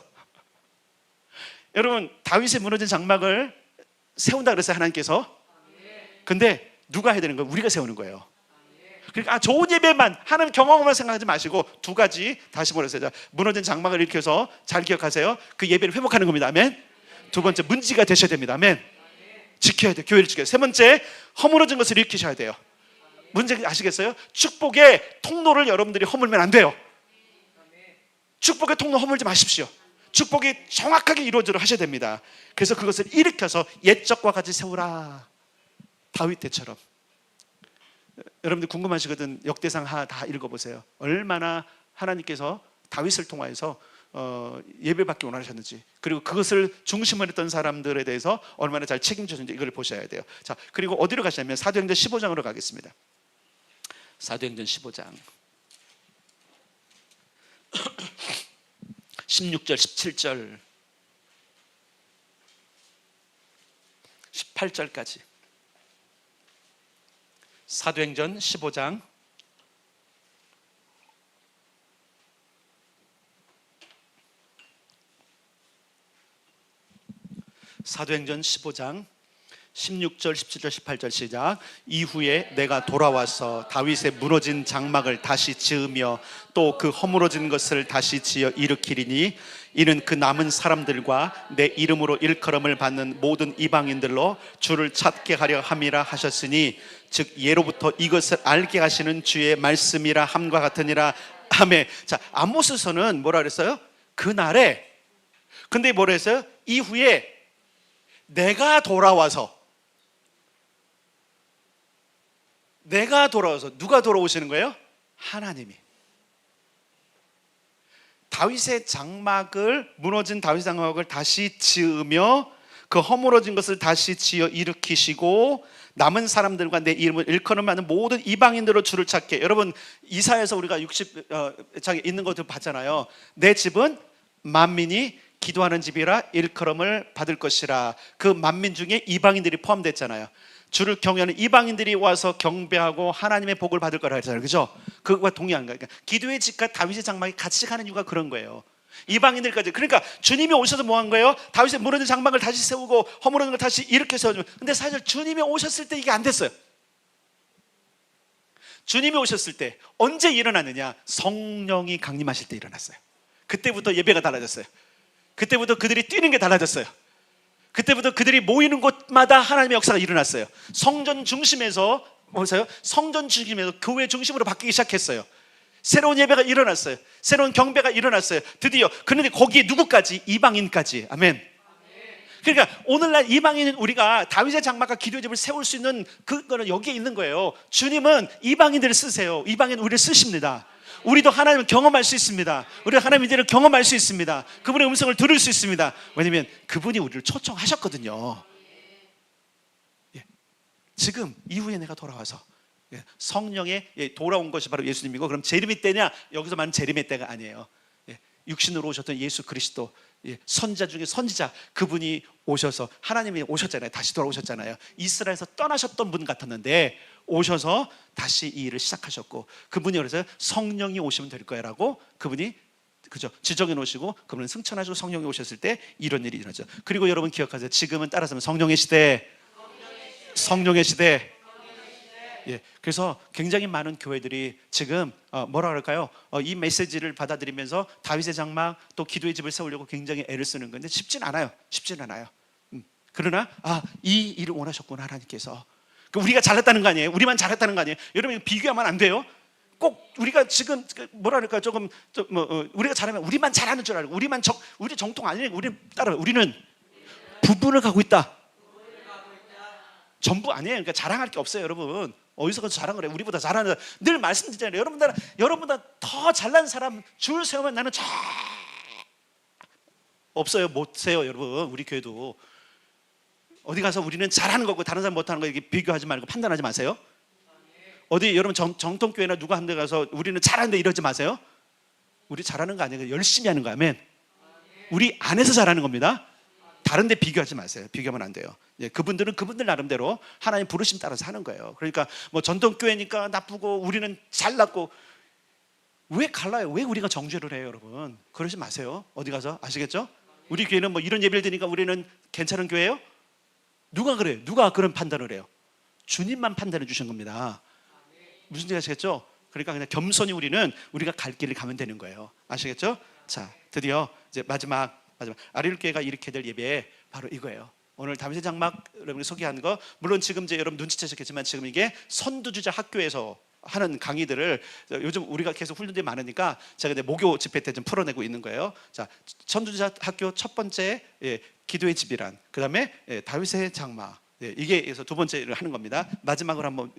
여러분, 다윗의 무너진 장막을 세운다 그랬어요, 하나님께서. 근데 누가 해야 되는 거예요? 우리가 세우는 거예요. 그러니까 좋은 예배만, 하나님 경험만 생각하지 마시고 두 가지 다시 보내세요. 무너진 장막을 일으켜서 잘 기억하세요. 그 예배를 회복하는 겁니다. 아멘. 두 번째, 문지가 되셔야 됩니다. 아멘. 지켜야 돼요. 교회를 지켜야 돼요. 세 번째, 허물어진 것을 일으키셔야 돼요. 문제 아시겠어요? 축복의 통로를 여러분들이 허물면 안 돼요. 축복의 통로 허물지 마십시오. 축복이 정확하게 이루어지도록 하셔야 됩니다. 그래서 그것을 일으켜서 옛적과 같이 세우라. 다윗 때처럼. 여러분들 궁금하시거든. 역대상 하 다 읽어보세요. 얼마나 하나님께서 다윗을 통하여서 예배받기 원하셨는지, 그리고 그것을 중심으로 했던 사람들에 대해서 얼마나 잘 책임졌는지 이걸 보셔야 돼요. 자, 그리고 어디로 가시냐면 사도행전 15장으로 가겠습니다. 사도행전 15장 16절 17절 18절까지. 사도행전 15장 16절 사도행전 15장 16절, 17절, 18절 시작. 이후에 내가 돌아와서 다윗의 무너진 장막을 다시 지으며 또 그 허물어진 것을 다시 지어 일으키리니 이는 그 남은 사람들과 내 이름으로 일컬음을 받는 모든 이방인들로 주를 찾게 하려 함이라 하셨으니 즉 예로부터 이것을 알게 하시는 주의 말씀이라 함과 같으니라. 아멘. 자, 아모스서는 뭐라 그랬어요? 그날에. 근데 뭐라 했어요? 이후에 내가 돌아와서. 누가 돌아오시는 거예요? 하나님이. 다윗의 장막을, 무너진 다윗의 장막을 다시 지으며 그 허물어진 것을 다시 지어 일으키시고 남은 사람들과 내 이름을 일컬음하는 모든 이방인들로 주를 찾게. 여러분 이사야에서 우리가 60장에 있는 것들 봤잖아요. 내 집은 만민이 기도하는 집이라 일컬음을 받을 것이라. 그 만민 중에 이방인들이 포함됐잖아요. 주를 경외하는 이방인들이 와서 경배하고 하나님의 복을 받을 거라 했잖아요. 그죠? 그것과 동의한 거예요. 그러니까 기도의 집과 다윗의 장막이 같이 가는 이유가 그런 거예요. 이방인들까지. 그러니까 주님이 오셔서 뭐 한 거예요? 다윗의 무너진 장막을 다시 세우고 허물어진 걸 다시 이렇게 세워주면. 근데 사실 주님이 오셨을 때 이게 안 됐어요. 주님이 오셨을 때 언제 일어났느냐? 성령이 강림하실 때 일어났어요. 그때부터 예배가 달라졌어요. 그때부터 그들이 뛰는 게 달라졌어요. 그때부터 그들이 모이는 곳마다 하나님의 역사가 일어났어요. 성전 중심에서 보세요. 성전 중심에서 교회 중심으로 바뀌기 시작했어요. 새로운 예배가 일어났어요. 새로운 경배가 일어났어요. 드디어. 그런데 거기에 누구까지? 이방인까지. 아멘. 그러니까 오늘날 이방인은 우리가 다윗의 장막과 기도의 집을 세울 수 있는 그거는 여기에 있는 거예요. 주님은 이방인들을 쓰세요. 이방인 우리를 쓰십니다. 우리도 하나님을 경험할 수 있습니다. 우리가 하나님의 이제를 경험할 수 있습니다. 그분의 음성을 들을 수 있습니다. 왜냐하면 그분이 우리를 초청하셨거든요. 예. 지금 이후에 내가 돌아와서 성령의 돌아온 것이 바로 예수님이고, 그럼 재림의 때냐? 여기서 말하는 재림의 때가 아니에요. 육신으로 오셨던 예수 그리스도, 선지자 중에 선지자, 그분이 오셔서, 하나님이 오셨잖아요. 다시 돌아오셨잖아요. 이스라엘에서 떠나셨던 분 같았는데 오셔서 다시 이 일을 시작하셨고, 그분이 그래서 성령이 오시면 될 거야 라고 그분이, 그죠, 지정해 놓으시고 그분은 승천하시고 성령이 오셨을 때 이런 일이 일어나죠. 그리고 여러분 기억하세요. 지금은 따라서 성령의 시대, 성령의 시대. 예, 그래서 굉장히 많은 교회들이 지금 뭐라 그럴까요? 이 메시지를 받아들이면서 다윗의 장막 또 기도의 집을 세우려고 굉장히 애를 쓰는 건데 쉽진 않아요. 쉽진 않아요. 그러나 이 일을 원하셨구나 하나님께서. 우리가 잘했다는 거 아니에요? 우리만 잘했다는 거 아니에요? 여러분 비교하면 안 돼요. 꼭 우리가 지금 뭐라 그럴까, 조금 우리가 잘하면 우리만 잘하는 줄 알고, 우리 정통 아니에요. 우리 따라 우리는 부분을 가고 있다. 전부 아니에요. 그러니까 자랑할 게 없어요, 여러분. 어디서 가서 자랑을 해? 우리보다 잘하는 사람. 늘 말씀드리잖아요. 여러분보다 더 잘난 사람 줄 세우면 나는 없어요. 못 세요, 여러분. 우리 교회도 어디 가서 우리는 잘하는 거고 다른 사람 못하는 거 이렇게 비교하지 말고 판단하지 마세요. 어디 여러분 정통교회나 누가 한 데 가서 우리는 잘하는데 이러지 마세요. 우리 잘하는 거 아니에요. 열심히 하는 거. 아멘. 우리 안에서 잘하는 겁니다. 다른 데 비교하지 마세요. 비교하면 안 돼요. 그분들은 그분들 나름대로 하나님 부르심 따라서 하는 거예요. 그러니까 뭐 전통교회니까 나쁘고 우리는 잘났고, 왜 갈라요? 왜 우리가 정죄를 해요, 여러분? 그러지 마세요. 어디 가서. 아시겠죠? 우리 교회는 뭐 이런 예배를 드니까 우리는 괜찮은 교회예요? 누가 그래요? 누가 그런 판단을 해요? 주님만 판단해 주신 겁니다. 무슨 얘기 아시겠죠? 그러니까 그냥 겸손히 우리가 갈 길을 가면 되는 거예요. 아시겠죠? 자, 드디어 이제 마지막 아리울교회가 일으켜야 될 예배 바로 이거예요. 오늘 다윗의 장막 여러분이 소개한 거, 물론 지금 이제 여러분 눈치채셨겠지만 지금 이게 선두주자 학교에서 하는 강의들을 요즘 우리가 계속 훈련들이 많으니까 제가 이제 목요 집회 때 좀 풀어내고 있는 거예요. 자, 선두주자 학교 첫 번째 기도의 집이란, 그 다음에 다윗의 장막, 이게 그래서 두 번째를 하는 겁니다. 마지막으로 한번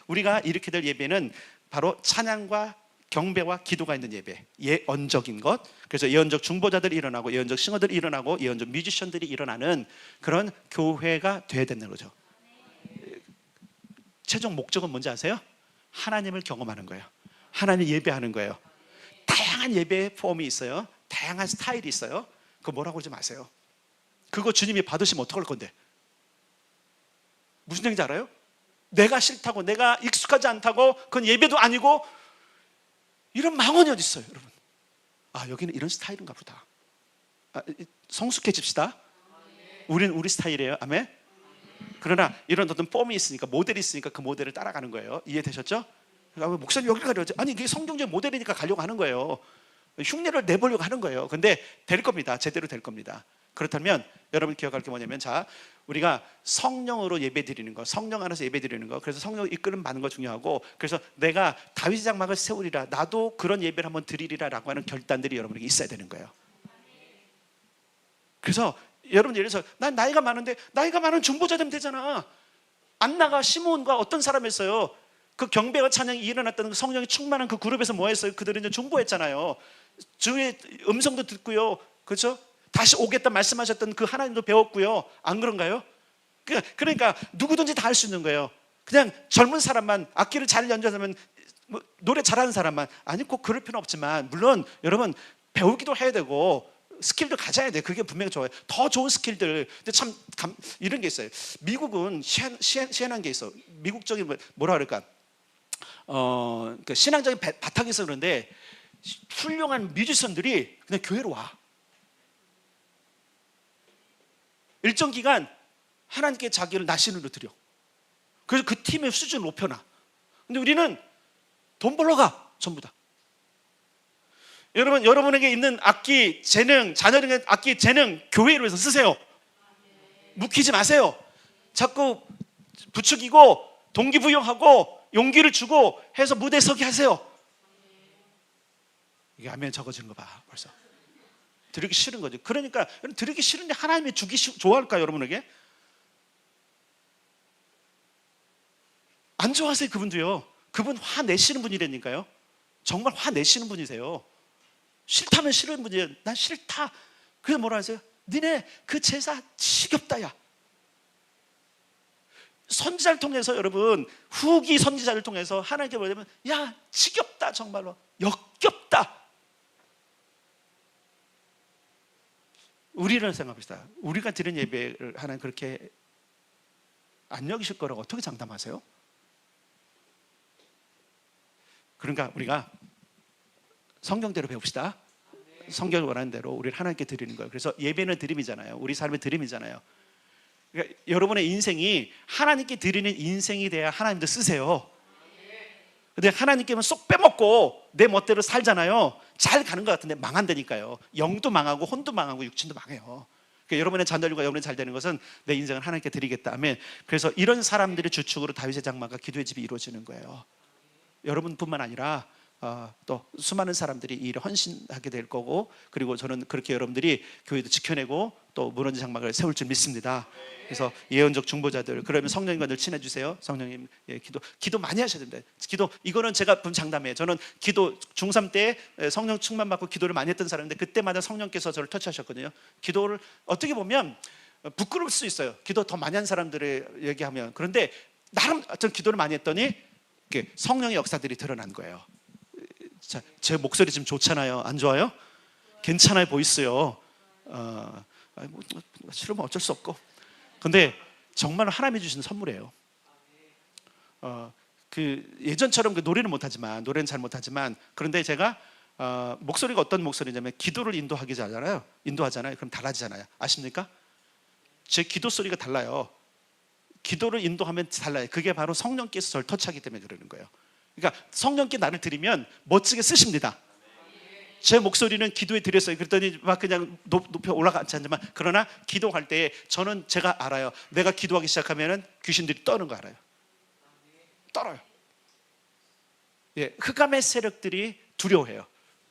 우리가 이렇게 될 예배는 바로 찬양과 경배와 기도가 있는 예배, 예언적인 것. 그래서 예언적 중보자들이 일어나고 예언적 싱어들이 일어나고 예언적 뮤지션들이 일어나는 그런 교회가 돼야 되는 거죠. 최종 목적은 뭔지 아세요? 하나님을 경험하는 거예요. 하나님 예배하는 거예요. 다양한 예배 폼이 있어요. 다양한 스타일이 있어요. 그거 뭐라고 그러지 마세요. 그거 주님이 받으시면 어떡할 건데? 무슨 얘기인지 알아요? 내가 싫다고, 내가 익숙하지 않다고, 그건 예배도 아니고, 이런 망언이 어디 있어요, 여러분? 여기는 이런 스타일인가 보다. 성숙해집시다. 우리는 우리 스타일이에요. 아멘. 그러나 이런 어떤 폼이 있으니까, 모델이 있으니까 그 모델을 따라가는 거예요. 이해되셨죠? 그러니까 목사님 여기 가려고, 아니 이게 성경적 모델이니까 가려고 하는 거예요. 흉내를 내보려고 하는 거예요. 근데 될 겁니다. 제대로 될 겁니다. 그렇다면 여러분 기억할 게 뭐냐면, 자, 우리가 성령으로 예배 드리는 거, 성령 안에서 예배 드리는 거, 그래서 성령 이끌음 받는 거 중요하고, 그래서 내가 다윗의 장막을 세우리라, 나도 그런 예배를 한번 드리리라 라고 하는 결단들이 여러분에게 있어야 되는 거예요. 그래서 여러분, 예를 들어서 난 나이가 많은데, 나이가 많은 중보자 되면 되잖아. 안나가 시므온과 어떤 사람이었어요? 그 경배와 찬양이 일어났다는, 성령이 충만한 그 그룹에서 뭐 했어요? 그들은 이제 중보했잖아요. 주의 음성도 듣고요, 그렇죠? 다시 오겠다 말씀하셨던 그 하나님도 배웠고요. 안 그런가요? 그러니까 누구든지 다 할 수 있는 거예요. 그냥 젊은 사람만, 악기를 잘 연주하면, 뭐 노래 잘하는 사람만, 아니 꼭 그럴 필요는 없지만, 물론 여러분 배우기도 해야 되고 스킬도 가져야 돼. 그게 분명히 좋아요. 더 좋은 스킬들. 근데 참 이런 게 있어요. 미국은 희한한 게 있어. 미국적인 뭐라 그럴까? 그 신앙적인 바탕이 있어. 그런데 훌륭한 뮤지션들이 그냥 교회로 와. 일정 기간 하나님께 자기를 나신으로 드려. 그래서 그 팀의 수준을 높여놔. 근데 우리는 돈 벌러 가, 전부 다. 여러분, 여러분에게 있는 악기, 재능, 자녀에게 악기, 재능, 교회로 해서 쓰세요. 묵히지 마세요. 자꾸 부추기고 동기부여하고 용기를 주고 해서 무대에 서게 하세요. 이게 하면 적어지는 거 봐, 벌써. 드리기 싫은 거죠. 그러니까 드리기 싫은데 하나님이 주기 좋아할까요, 여러분에게? 안 좋아하세요, 그분도요. 그분 화내시는 분이라니까요. 정말 화내시는 분이세요. 싫다면 싫은 분이에요. 난 싫다. 그래서 뭐라 하세요? 니네 그 제사 지겹다, 야. 선지자를 통해서, 여러분, 후기 선지자를 통해서 하나님께 뭐냐면, 야, 지겹다, 정말로 역겹다. 우리를 생각합시다. 우리가 드린 예배를 하나님 그렇게 안 여기실 거라고 어떻게 장담하세요? 그러니까 우리가 성경대로 배웁시다. 성경을 원하는 대로 우리를 하나님께 드리는 거예요. 그래서 예배는 드림이잖아요. 우리 삶의 드림이잖아요. 그러니까 여러분의 인생이 하나님께 드리는 인생이 돼야 하나님도 쓰세요. 근데 하나님께만 쏙 빼먹고 내 멋대로 살잖아요. 잘 가는 것 같은데 망한다니까요. 영도 망하고 혼도 망하고 육신도 망해요. 그러니까 여러분의 자녀들과 여러분이 잘 되는 것은 내 인생을 하나님께 드리겠다. 아멘. 그래서 이런 사람들의 주축으로 다윗의 장막과 기도의 집이 이루어지는 거예요. 여러분뿐만 아니라 또 수많은 사람들이 이 일을 헌신하게 될 거고, 그리고 저는 그렇게 여러분들이 교회도 지켜내고 또 무너진 장막을 세울 줄 믿습니다. 그래서 예언적 중보자들, 그러면 성령님과 늘 친해주세요. 성령님, 예, 기도 많이 하셔야 됩니다. 기도, 이거는 제가 본 장담이에요. 저는 기도 중3 때 성령 충만 받고 기도를 많이 했던 사람인데, 그때마다 성령께서 저를 터치하셨거든요. 기도를 어떻게 보면 부끄러울 수 있어요. 기도 더 많이 한 사람들을 얘기하면. 그런데 나름 어떤 기도를 많이 했더니 성령의 역사들이 드러난 거예요. 자, 제 목소리 지금 좋잖아요. 안 좋아요? 괜찮아요, 보이스요. 싫으면 어쩔 수 없고. 근데 정말 하나님이 주신 선물이에요. 그 예전처럼 그 노래는 못하지만, 노래는 잘 못하지만, 그런데 제가 목소리가 어떤 목소리냐면, 기도를 인도하잖아요. 그럼 달라지잖아요. 아십니까? 제 기도 소리가 달라요. 기도를 인도하면 달라요. 그게 바로 성령께서 저를 터치하기 때문에 그러는 거예요. 그러니까 성령께 나를 드리면 멋지게 쓰십니다. 제 목소리는 기도에 드렸어요. 그랬더니 막 그냥 높여 올라가지 않지만, 그러나 기도할 때 저는 제가 알아요. 내가 기도하기 시작하면 귀신들이 떠는 거 알아요. 떨어요. 예, 흑암의 세력들이 두려워해요.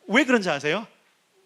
왜 그런지 아세요?